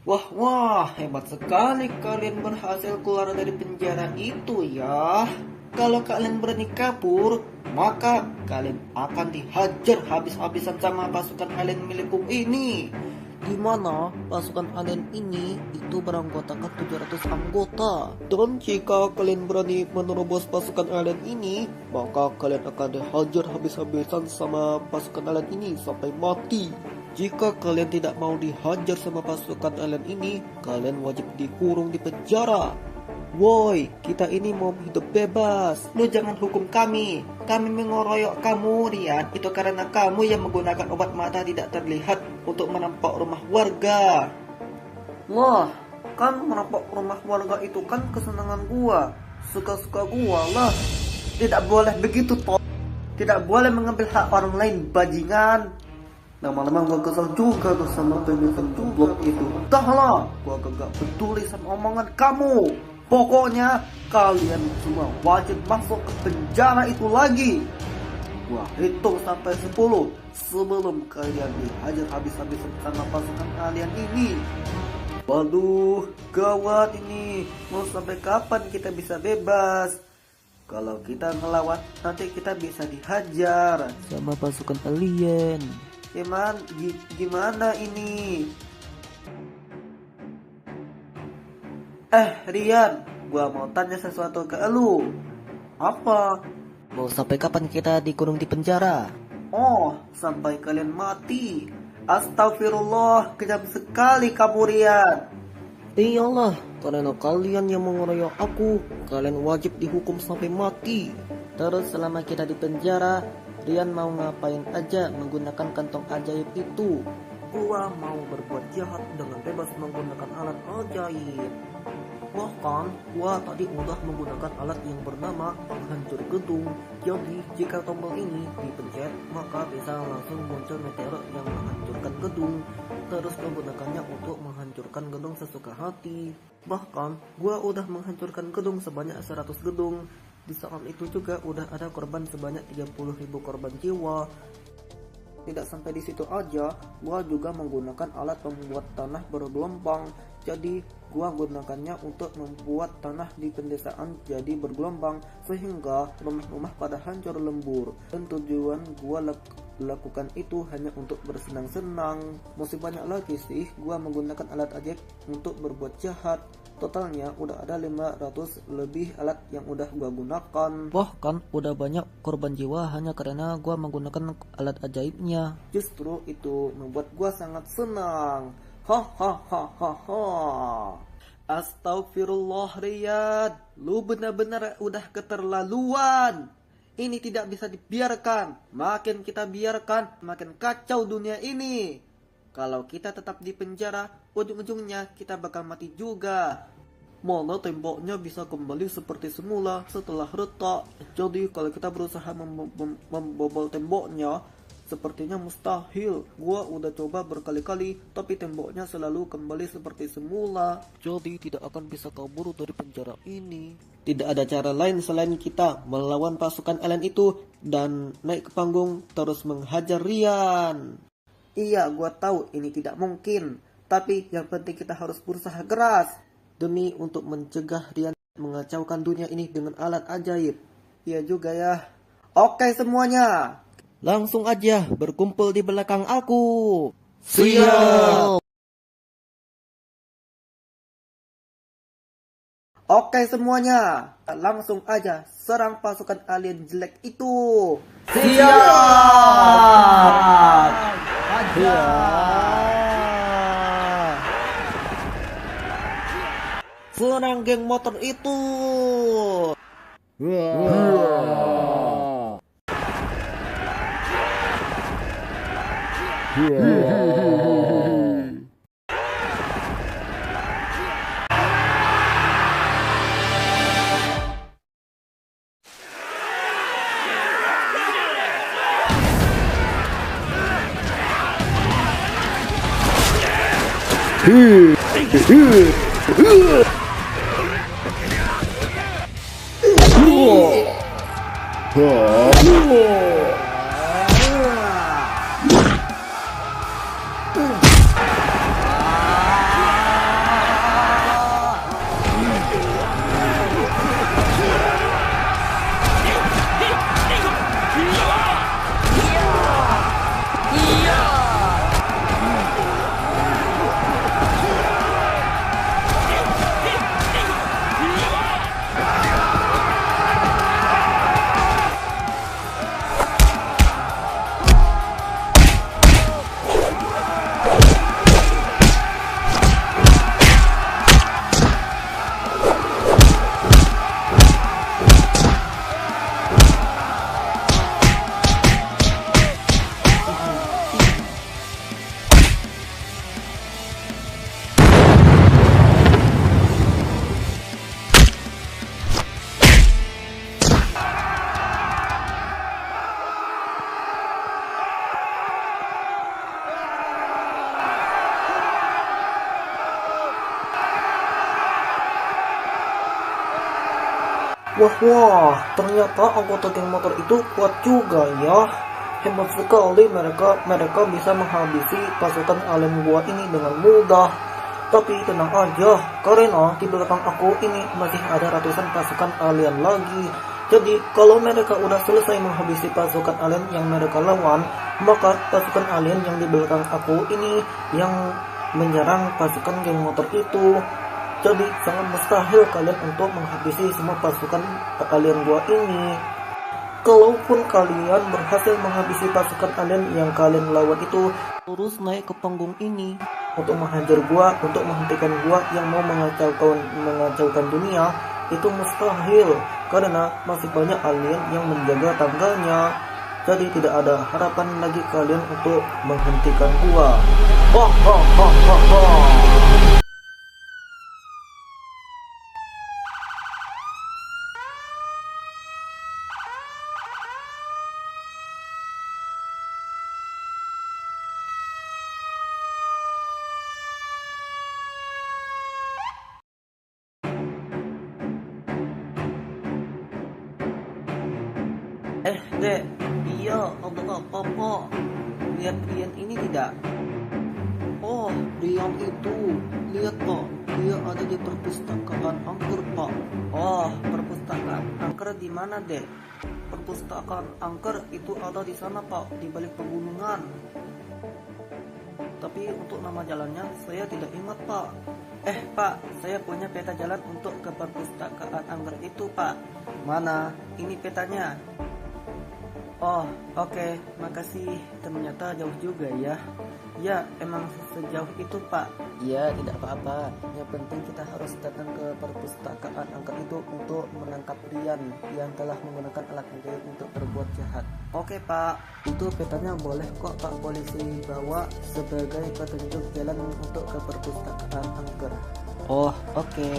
Wah, hebat sekali kalian berhasil keluar dari penjara itu ya. Kalau kalian berani kabur, maka kalian akan dihajar habis-habisan sama pasukan alien milikku ini. Di mana pasukan alien ini itu beranggotakan 700 anggota. Dan jika kalian berani menerobos pasukan alien ini, maka kalian akan dihajar habis-habisan sama pasukan alien ini sampai mati. Jika kalian tidak mau dihajar sama pasukan alien ini, kalian wajib dikurung di penjara. Woi, kita ini mau hidup bebas. Lu jangan hukum kami. Kami mengeroyok kamu, Rian. Itu karena kamu yang menggunakan obat mata tidak terlihat untuk merampok rumah warga. Wah, kan merampok rumah warga itu kan kesenangan gua. Suka-suka gua lah. Tidak boleh begitu, toh. Tidak boleh mengambil hak orang lain, bajingan. Lama-lama gua kesel juga tuh sama pemimpin blok itu. Dah lah, gua kagak peduli sama omongan kamu. Pokoknya kalian semua wajib masuk ke penjara itu lagi. Gua hitung sampai 10 sebelum kalian dihajar habis-habisan sama pasukan alien ini. Waduh, gawat ini. Mau sampai kapan kita bisa bebas? Kalau kita ngelawan, nanti kita bisa dihajar sama pasukan alien. Gimana ini? Rian, gua mau tanya sesuatu ke elu. Apa? Mau sampai kapan kita dikurung di penjara? Oh, sampai kalian mati. Astagfirullah, kejam sekali kamu, Rian. Iyalah, karena kalian yang mengeroyok aku, kalian wajib dihukum sampai mati. Terus selama kita di penjara, Rian mau ngapain aja menggunakan kantong ajaib itu? Gua mau berbuat jahat dengan bebas menggunakan alat ajaib. Bahkan, gua tadi udah menggunakan alat yang bernama penghancur gedung. Jadi, jika tombol ini dipencet, maka bisa langsung muncul meteor yang menghancurkan gedung. Terus menggunakannya untuk menghancurkan gedung sesuka hati. Bahkan, gua udah menghancurkan gedung sebanyak 100 gedung. Di saat itu juga udah ada korban sebanyak 30.000 korban jiwa. Tidak sampai di situ aja, gua juga menggunakan alat pembuat tanah bergelombang. Jadi, gua gunakannya untuk membuat tanah di pedesaan jadi bergelombang sehingga rumah-rumah pada hancur lembur. Dan tujuan gua lakukan itu hanya untuk bersenang-senang. Masih banyak lagi sih gua menggunakan alat ajaib untuk berbuat jahat. Totalnya udah ada 500 lebih alat yang udah gua gunakan. Bahkan udah banyak korban jiwa hanya karena gua menggunakan alat ajaibnya. Justru itu membuat gua sangat senang. Hahaha. Astagfirullah, Riyad. Lu benar-benar udah keterlaluan. Ini tidak bisa dibiarkan. Makin kita biarkan, makin kacau dunia ini. Kalau kita tetap di penjara, ujung-ujungnya kita bakal mati juga. Mana temboknya bisa kembali seperti semula setelah retak. Jadi kalau kita berusaha membobol temboknya, sepertinya mustahil. Gua udah coba berkali-kali, tapi temboknya selalu kembali seperti semula. Jadi tidak akan bisa kabur dari penjara ini. Tidak ada cara lain selain kita melawan pasukan alien itu dan naik ke panggung terus menghajar Rian. Iya, gua tahu ini tidak mungkin, tapi yang penting kita harus berusaha keras demi untuk mencegah Rian mengacaukan dunia ini dengan alat ajaib. Iya juga ya. Oke semuanya, langsung aja berkumpul di belakang aku. Siap. Oke semuanya, langsung aja serang pasukan alien jelek itu. Siap. Serang geng motor itu. Wah, ternyata anggota geng motor itu kuat juga ya. Hebat sekali mereka bisa menghabisi pasukan alien gua ini dengan mudah. Tapi tenang aja, karena di belakang aku ini masih ada ratusan pasukan alien lagi. Jadi kalau mereka udah selesai menghabisi pasukan alien yang mereka lawan, maka pasukan alien yang di belakang aku ini yang menyerang pasukan geng motor itu. Jadi sangat mustahil kalian untuk menghabisi semua pasukan alien gua ini. Kalaupun kalian berhasil menghabisi pasukan alien yang kalian lawan itu, terus naik ke panggung ini untuk menghajar gua, untuk menghentikan gua yang mau mengacaukan dunia, itu mustahil karena masih banyak alien yang menjaga tangganya. Jadi tidak ada harapan lagi kalian untuk menghentikan gua. Dek, iya, ada apa? Lihat Rian ini tidak? Oh, Rian itu, lihat Pak, dia ada di perpustakaan angker Pak. Oh, perpustakaan angker di mana Dek? Perpustakaan angker itu ada di sana Pak, di balik pegunungan. Tapi untuk nama jalannya saya tidak ingat Pak. Pak, saya punya peta jalan untuk ke perpustakaan angker itu Pak. Mana? Ini petanya. Oh, oke, makasih. Ternyata jauh juga ya. Ya, emang sejauh itu, Pak. Ya, tidak apa-apa. Yang penting kita harus datang ke perpustakaan angker itu untuk menangkap Rian yang telah menggunakan alat ajaib untuk berbuat jahat. Oke, Pak. Itu petanya boleh kok Pak polisi bawa sebagai petunjuk jalan untuk ke perpustakaan angker. Oh, oke.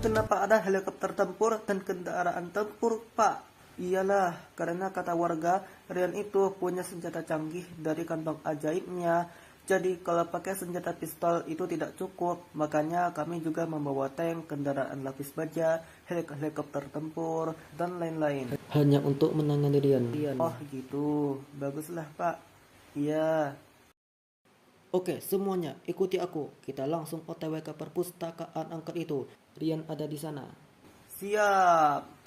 Kenapa ada helikopter tempur dan kendaraan tempur, Pak? Iyalah, karena kata warga, Rian itu punya senjata canggih dari kantong ajaibnya. Jadi kalau pakai senjata pistol itu tidak cukup, makanya kami juga membawa tank, kendaraan lapis baja, helikopter tempur, dan lain-lain. Hanya untuk menangani Rian. Oh gitu, baguslah Pak. Iya. Oke, semuanya ikuti aku. Kita langsung OTW ke perpustakaan angker itu. Rian ada di sana. Siap.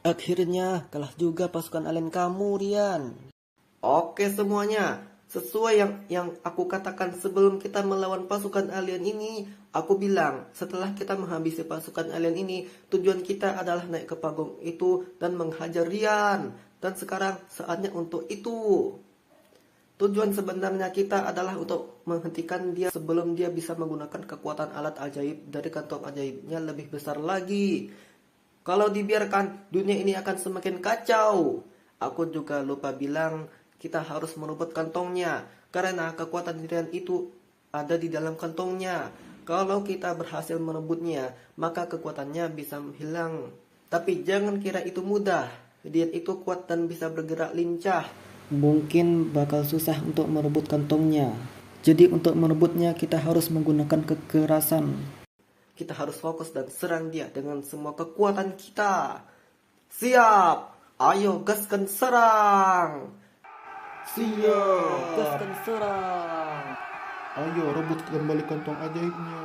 Akhirnya kalah juga pasukan alien kamu, Rian. Oke semuanya, sesuai yang aku katakan sebelum kita melawan pasukan alien ini, aku bilang setelah kita menghabisi pasukan alien ini, tujuan kita adalah naik ke panggung itu dan menghajar Rian. Dan sekarang saatnya untuk itu. Tujuan sebenarnya kita adalah untuk menghentikan dia sebelum dia bisa menggunakan kekuatan alat ajaib dari kantong ajaibnya lebih besar lagi. Kalau dibiarkan, dunia ini akan semakin kacau. Aku juga lupa bilang, kita harus merebut kantongnya. Karena kekuatan Rian itu ada di dalam kantongnya. Kalau kita berhasil merebutnya, maka kekuatannya bisa hilang. Tapi jangan kira itu mudah. Rian itu kuat dan bisa bergerak lincah. Mungkin bakal susah untuk merebut kantongnya. Jadi untuk merebutnya, kita harus menggunakan kekerasan. Kita harus fokus dan serang dia dengan semua kekuatan kita. Siap! Ayo gaskan serang! Siap! Gaskan serang! Ayo rebut kembali kantong ajaibnya.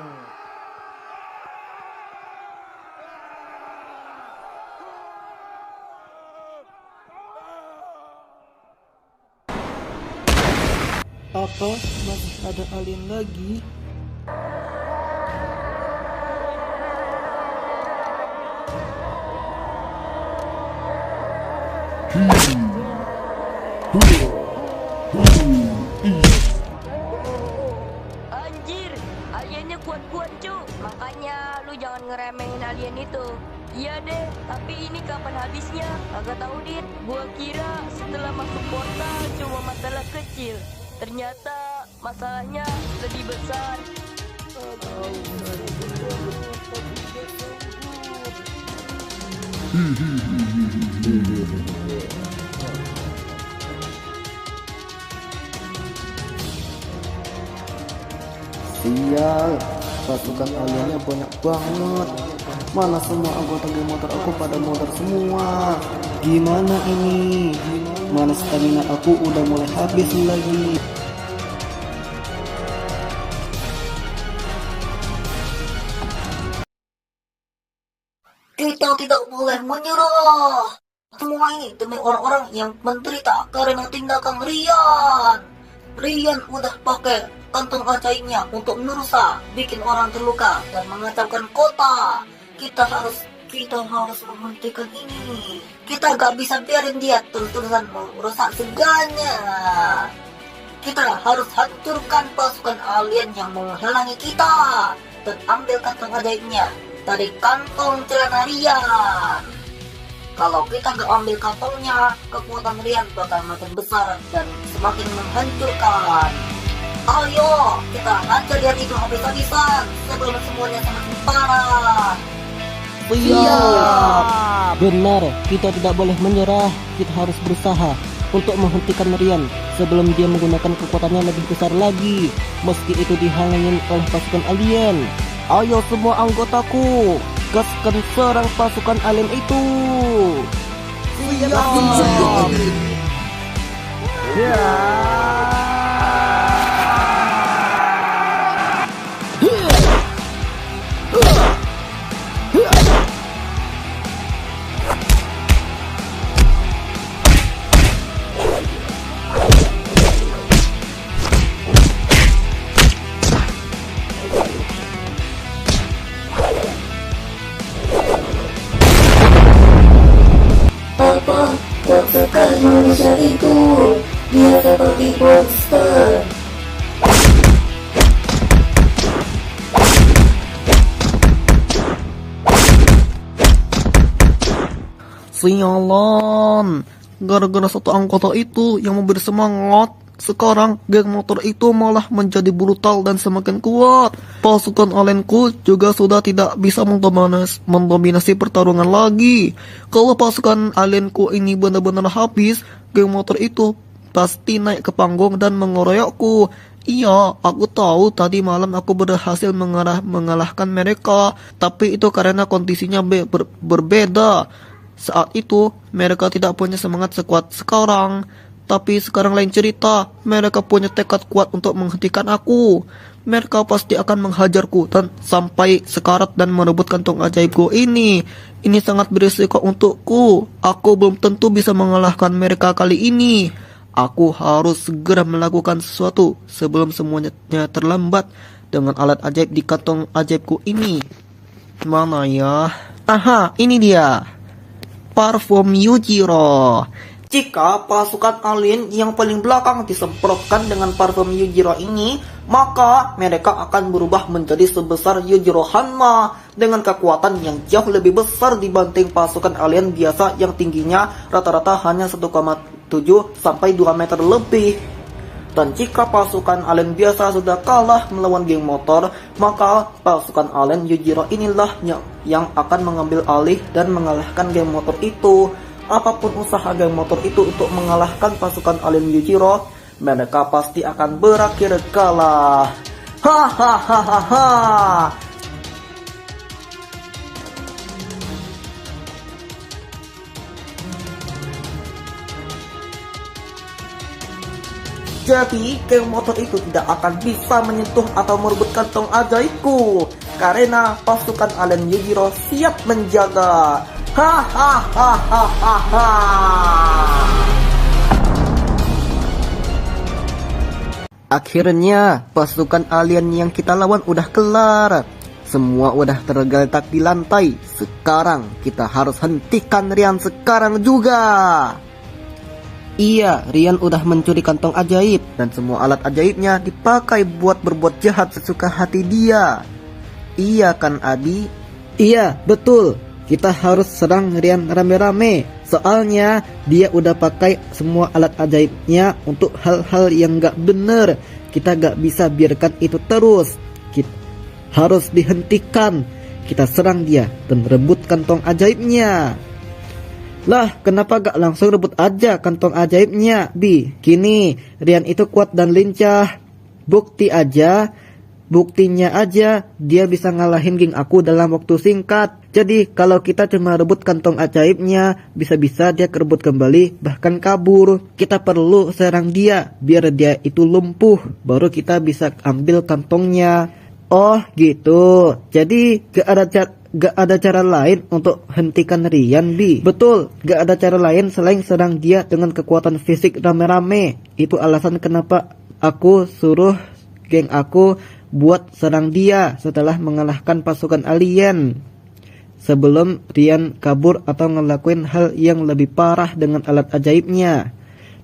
Apa? Masih ada alien lagi? Anjir, aliennya kuat-kuat cu. Makanya lu jangan ngeremehin alien itu. Iya deh, tapi ini kapan habisnya? Agak tahu dit. Gua kira setelah masuk portal cuma masalah kecil. Ternyata masalahnya lebih besar. Sial, pasukan aliennya banyak banget. Mana semua anggota geng motor aku pada motor semua. Gimana ini? Mana stamina aku udah mulai habis lagi. Kita tidak boleh menyerah. Semua ini demi orang-orang yang menderita karena tindakan Rian. Rian udah pakai kantong ajaibnya untuk merusak, bikin orang terluka dan mengacaukan kota. Kita harus menghentikan ini. Kita gak bisa biarin dia terus-terusan merusak segalanya. Kita harus hancurkan pasukan alien yang menghalangi kita dan ambil kantong ajaibnya dari kantong celana Rian. Kalau kita gak ambil kantongnya, kekuatan Rian bakal makin besar dan semakin menghancurkan. Ayo, kita hancur Rian itu habis-habisan sebelum semuanya semakin parah. Siap! Benar, kita tidak boleh menyerah. Kita harus berusaha untuk menghentikan Rian sebelum dia menggunakan kekuatannya lebih besar lagi, meski itu dihalangi oleh pasukan alien. Ayo semua anggotaku, gaskan serang pasukan alien itu. Siap! Apa? Rasakan manusia itu. Dia seperti monster. Sialan, gara-gara satu anggota itu yang memberi semangat, Sekarang geng motor itu malah menjadi brutal dan semakin kuat. Pasukan alienku juga sudah tidak bisa mendominasi pertarungan lagi. Kalau pasukan alienku ini benar-benar habis, geng motor itu pasti naik ke panggung dan mengeroyokku. Iya, aku tahu tadi malam aku berhasil mengalahkan mereka, tapi itu karena kondisinya berbeda. Saat itu mereka tidak punya semangat sekuat sekarang. Tapi sekarang lain cerita, mereka punya tekad kuat untuk menghentikan aku. Mereka pasti akan menghajarku dan sampai sekarat dan merebut kantong ajaibku ini. Ini sangat berisiko untukku. Aku belum tentu bisa mengalahkan mereka kali ini. Aku harus segera melakukan sesuatu sebelum semuanya terlambat dengan alat ajaib di kantong ajaibku ini. Mana ya? Aha, ini dia. Parfum Yujiro. Jika pasukan alien yang paling belakang disemprotkan dengan parfum Yujiro ini, maka mereka akan berubah menjadi sebesar Yujiro Hanma dengan kekuatan yang jauh lebih besar dibanding pasukan alien biasa yang tingginya rata-rata hanya 1,7 sampai 2 meter lebih. Dan jika pasukan alien biasa sudah kalah melawan geng motor, maka pasukan alien Yujiro inilah yang akan mengambil alih dan mengalahkan geng motor itu. Apapun usaha geng motor itu untuk mengalahkan pasukan alien Yujiro, mereka pasti akan berakhir kalah. Hahaha. Jadi, geng motor itu tidak akan bisa menyentuh atau merebut kantong ajaibku, karena pasukan alien Yujiro siap menjaga. Hahaha. Akhirnya pasukan alien yang kita lawan udah kelar. Semua udah tergeletak di lantai. Sekarang kita harus hentikan Rian sekarang juga. Iya, Rian udah mencuri kantong ajaib dan semua alat ajaibnya dipakai buat berbuat jahat sesuka hati dia. Iya kan, Adi? Iya, betul. Kita harus serang Rian rame-rame. Soalnya dia udah pakai semua alat ajaibnya untuk hal-hal yang gak bener. Kita gak bisa biarkan itu terus. Kita harus dihentikan. Kita serang dia dan rebut kantong ajaibnya. Lah, kenapa gak langsung rebut aja kantong ajaibnya, Bi? Kini, Rian itu kuat dan lincah. Buktinya aja dia bisa ngalahin geng aku dalam waktu singkat. Jadi kalau kita cuma rebut kantong ajaibnya, bisa-bisa dia kerebut kembali bahkan kabur. Kita perlu serang dia biar dia itu lumpuh, baru kita bisa ambil kantongnya. Oh gitu. Jadi gak ada cara lain untuk hentikan Rian, Bi? Betul, gak ada cara lain selain serang dia dengan kekuatan fisik rame-rame. Itu alasan kenapa aku suruh geng aku buat serang dia setelah mengalahkan pasukan alien, sebelum Rian kabur atau ngelakuin hal yang lebih parah dengan alat ajaibnya.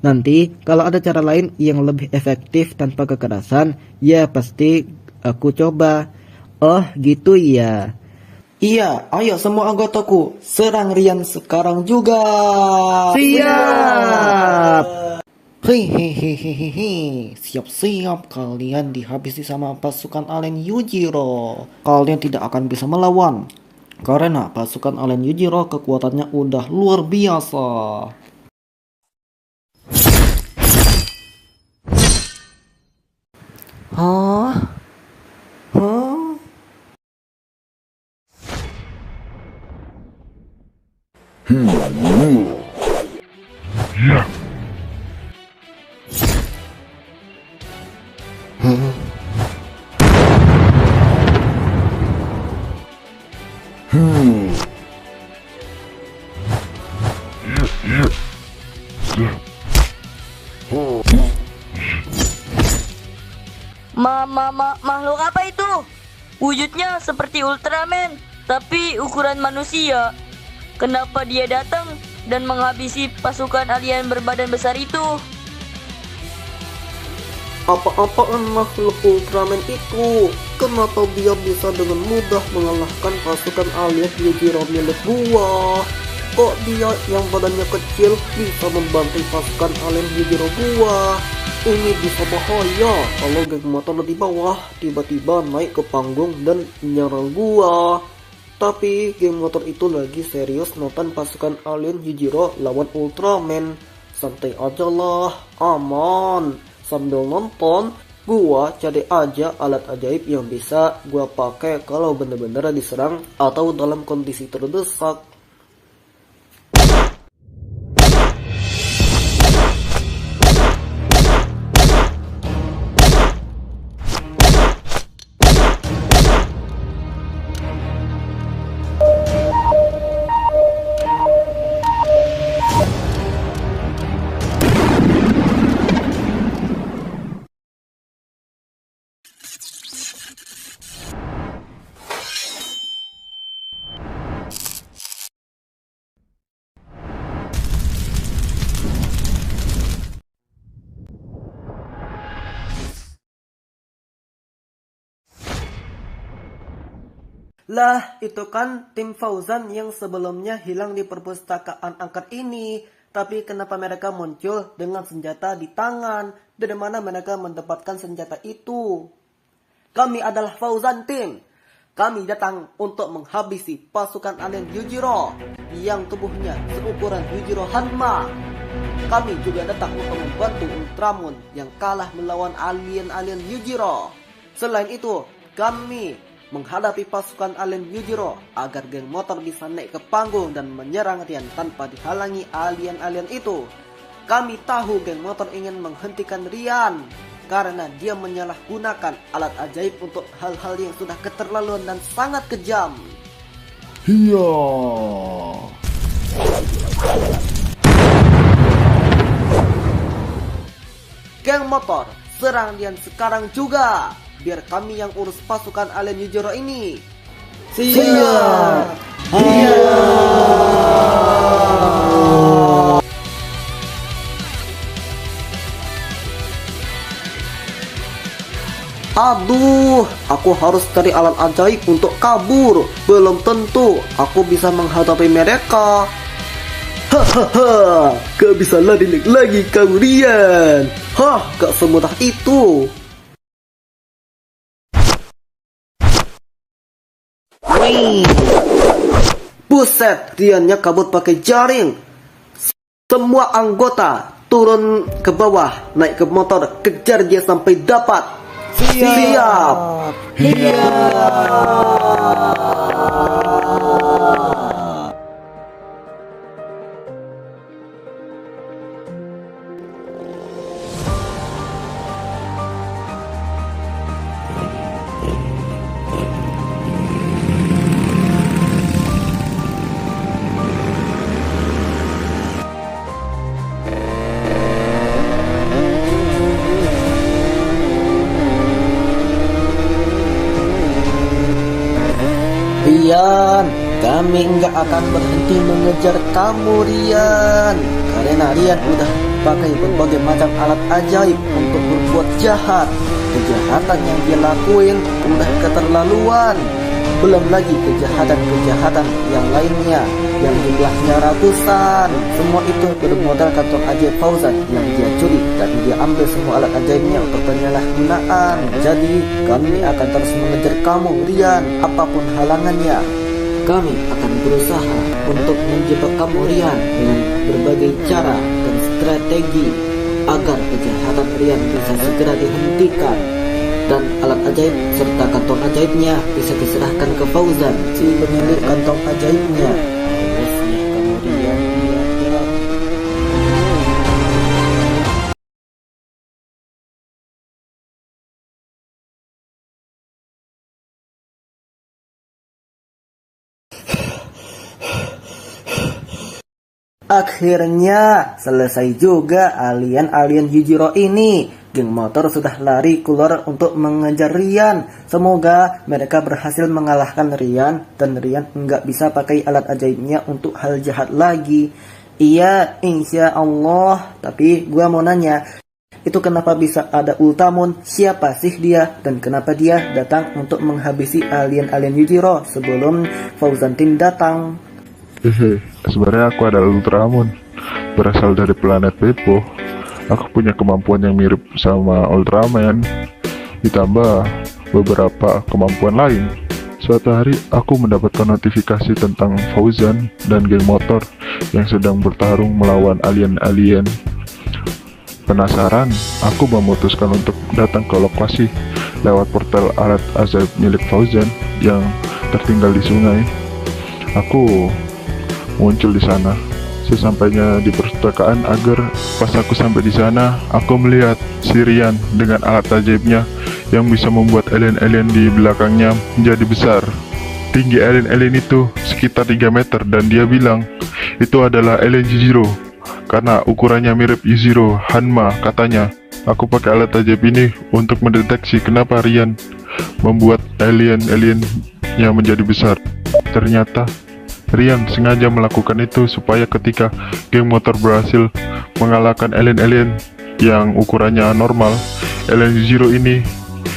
Nanti kalau ada cara lain yang lebih efektif tanpa kekerasan, ya pasti aku coba. Oh gitu ya. Iya, ayo semua anggotaku, serang Rian sekarang juga. Siap. Hehehehehe, siap-siap kalian dihabisi sama pasukan alien Yujiro. Kalian tidak akan bisa melawan, karena pasukan alien Yujiro kekuatannya udah luar biasa. Hah? Makhluk apa itu? Wujudnya seperti Ultraman, tapi ukuran manusia. Kenapa dia datang dan menghabisi pasukan alien berbadan besar itu? Apa-apaan makhluk Ultraman itu? Kenapa dia bisa dengan mudah mengalahkan pasukan alien Yujiro milik gua? Kok dia yang badannya kecil bisa membantai pasukan alien Yujiro gua? Ini bisa bahaya kalau geng motor di bawah tiba-tiba naik ke panggung dan menyerang gua. Tapi geng motor itu lagi serius nonton pasukan alien Yujiro lawan Ultraman. Santai aja lah, aman. Sambil nonton, gua cari aja alat ajaib yang bisa gua pakai kalau bener-bener diserang atau dalam kondisi terdesak. Lah, itu kan tim Fauzan yang sebelumnya hilang di perpustakaan angker ini. Tapi kenapa mereka muncul dengan senjata di tangan? Dari mana mereka mendapatkan senjata itu? Kami adalah Fauzan Team. Kami datang untuk menghabisi pasukan alien Yujiro yang tubuhnya seukuran Yujiro Hanma. Kami juga datang untuk membantu Ultraman yang kalah melawan alien-alien Yujiro. Selain itu, kami menghadapi pasukan alien Yujiro agar geng motor bisa naik ke panggung dan menyerang Rian tanpa dihalangi alien-alien itu. Kami tahu geng motor ingin menghentikan Rian karena dia menyalahgunakan alat ajaib untuk hal-hal yang sudah keterlaluan dan sangat kejam. Hiya. Geng motor, serang Rian sekarang juga. Biar kami yang urus pasukan alien Yujiro ini. Siap. Aduh, aku harus cari alat ajaib untuk kabur. Belum tentu aku bisa menghadapi mereka. Hahaha, gak bisa lari lagi kamu Rian. Hah, gak semudah itu. Wih. Buset, Riannya kabur pakai jaring. Semua anggota turun ke bawah, naik ke motor, kejar dia sampai dapat. Siap. Rian, kami nggak akan berhenti mengejar kamu Rian. Karena Rian udah pakai berbagai macam alat ajaib untuk berbuat jahat. Kejahatan yang dia lakuin udah keterlaluan. Belum lagi kejahatan-kejahatan yang lainnya yang jumlahnya ratusan. Semua itu bermodal kantong ajaib Fauzan yang dia curi, tapi dia ambil semua alat ajaibnya untuk penyalahgunaan. Jadi kami akan terus mengejar kamu Rian, apapun halangannya. Kami akan berusaha untuk menjebak kamu Rian dengan berbagai cara dan strategi agar kejahatan Rian bisa segera dihentikan. Dan alat ajaib serta kantong ajaibnya bisa diserahkan ke Fauzan, si pemilik kantong ajaibnya. Awasnya kamu Rian, dia. Akhirnya selesai juga alien-alien Yujiro ini. Geng motor sudah lari keluar untuk mengejar Rian. Semoga mereka berhasil mengalahkan Rian dan Rian nggak bisa pakai alat ajaibnya untuk hal jahat lagi. Iya, insya Allah. Tapi gua mau nanya, itu kenapa bisa ada Ultamon? Siapa sih dia? Dan kenapa dia datang untuk menghabisi alien-alien Yujiro sebelum Fauzan Team datang? Sebenarnya aku adalah Ultramon, berasal dari planet Beppo. Aku punya kemampuan yang mirip sama Ultraman, ditambah beberapa kemampuan lain. Suatu hari, aku mendapatkan notifikasi tentang Fauzan dan geng motor yang sedang bertarung melawan alien-alien. Penasaran, aku memutuskan untuk datang ke lokasi lewat portal alat ajaib milik Fauzan yang tertinggal di sungai. Aku muncul di sana. Sesampainya di perpustakaan agar pas aku sampai di sana, aku melihat Sirian dengan alat ajaibnya yang bisa membuat alien-alien di belakangnya menjadi besar. Tinggi alien-alien itu sekitar 3 meter dan dia bilang itu adalah alien Yujiro karena ukurannya mirip Yujiro Hanma katanya. Aku pakai alat ajaib ini untuk mendeteksi kenapa Rian membuat alien-aliennya menjadi besar. Ternyata Rian sengaja melakukan itu supaya ketika geng motor berhasil mengalahkan alien-alien yang ukurannya normal, alien Yujiro ini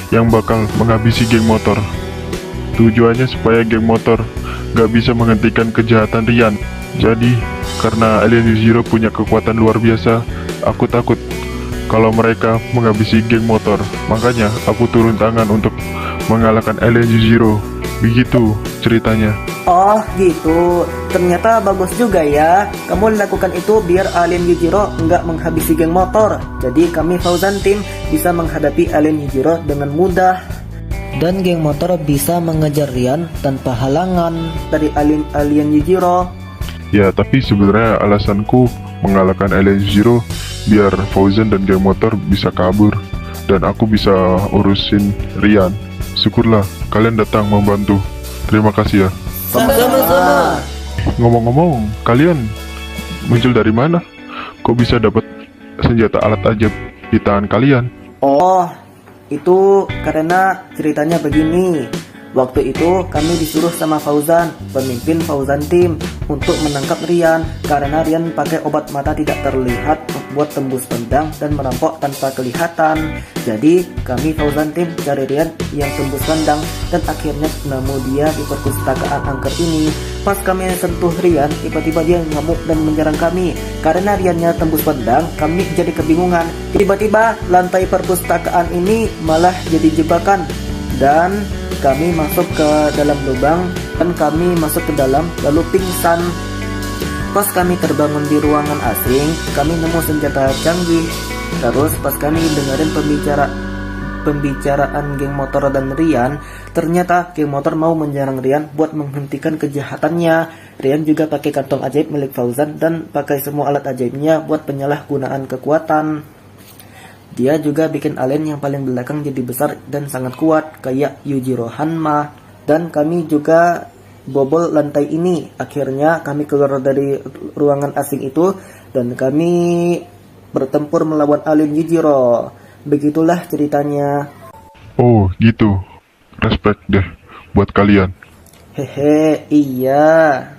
yang bakal menghabisi geng motor. Tujuannya supaya geng motor gak bisa menghentikan kejahatan Rian. Jadi, karena alien Yujiro punya kekuatan luar biasa, aku takut kalau mereka menghabisi geng motor. Makanya, aku turun tangan untuk mengalahkan alien Yujiro. Begitu ceritanya. Oh gitu, ternyata bagus juga ya. Kamu lakukan itu biar alien Yujiro nggak menghabisi geng motor. Jadi kami Fauzan Team bisa menghadapi alien Yujiro dengan mudah. Dan geng motor bisa mengejar Rian tanpa halangan dari alien Yujiro. Ya, tapi sebenarnya alasanku mengalahkan alien Yujiro biar Fauzan dan geng motor bisa kabur dan aku bisa urusin Rian. Syukurlah kalian datang membantu. Terima kasih ya. Sama-sama. Ngomong-ngomong, kalian muncul dari mana? Kok bisa dapat senjata alat ajaib di tangan kalian? Oh, itu karena ceritanya begini. Waktu itu kami disuruh sama Fauzan, pemimpin Fauzan Team, untuk menangkap Rian karena Rian pakai obat mata tidak terlihat buat tembus pedang dan merampok tanpa kelihatan. Jadi kami Fauzan Team cari Rian yang tembus pandang dan akhirnya nemu dia di perpustakaan angker ini. Pas kami sentuh Rian, tiba-tiba dia ngamuk dan menyerang kami. Karena Riannya tembus pandang, kami jadi kebingungan. Tiba-tiba lantai perpustakaan ini malah jadi jebakan dan kami masuk ke dalam lubang dan kami masuk ke dalam lalu pingsan. Pas kami terbangun di ruangan asing, kami nemu senjata canggih. Terus pas kami dengerin pembicaraan geng motor dan Rian, ternyata geng motor mau menyerang Rian buat menghentikan kejahatannya. Rian juga pakai kantong ajaib milik Fauzan dan pakai semua alat ajaibnya buat penyalahgunaan kekuatan. Dia juga bikin alien yang paling belakang jadi besar dan sangat kuat kayak Yujiro Hanma. Dan kami juga bobol lantai ini. Akhirnya kami keluar dari ruangan asing itu dan kami bertempur melawan alien Yujiro. Begitulah ceritanya. Oh gitu. Respect deh buat kalian. Hehe, iya.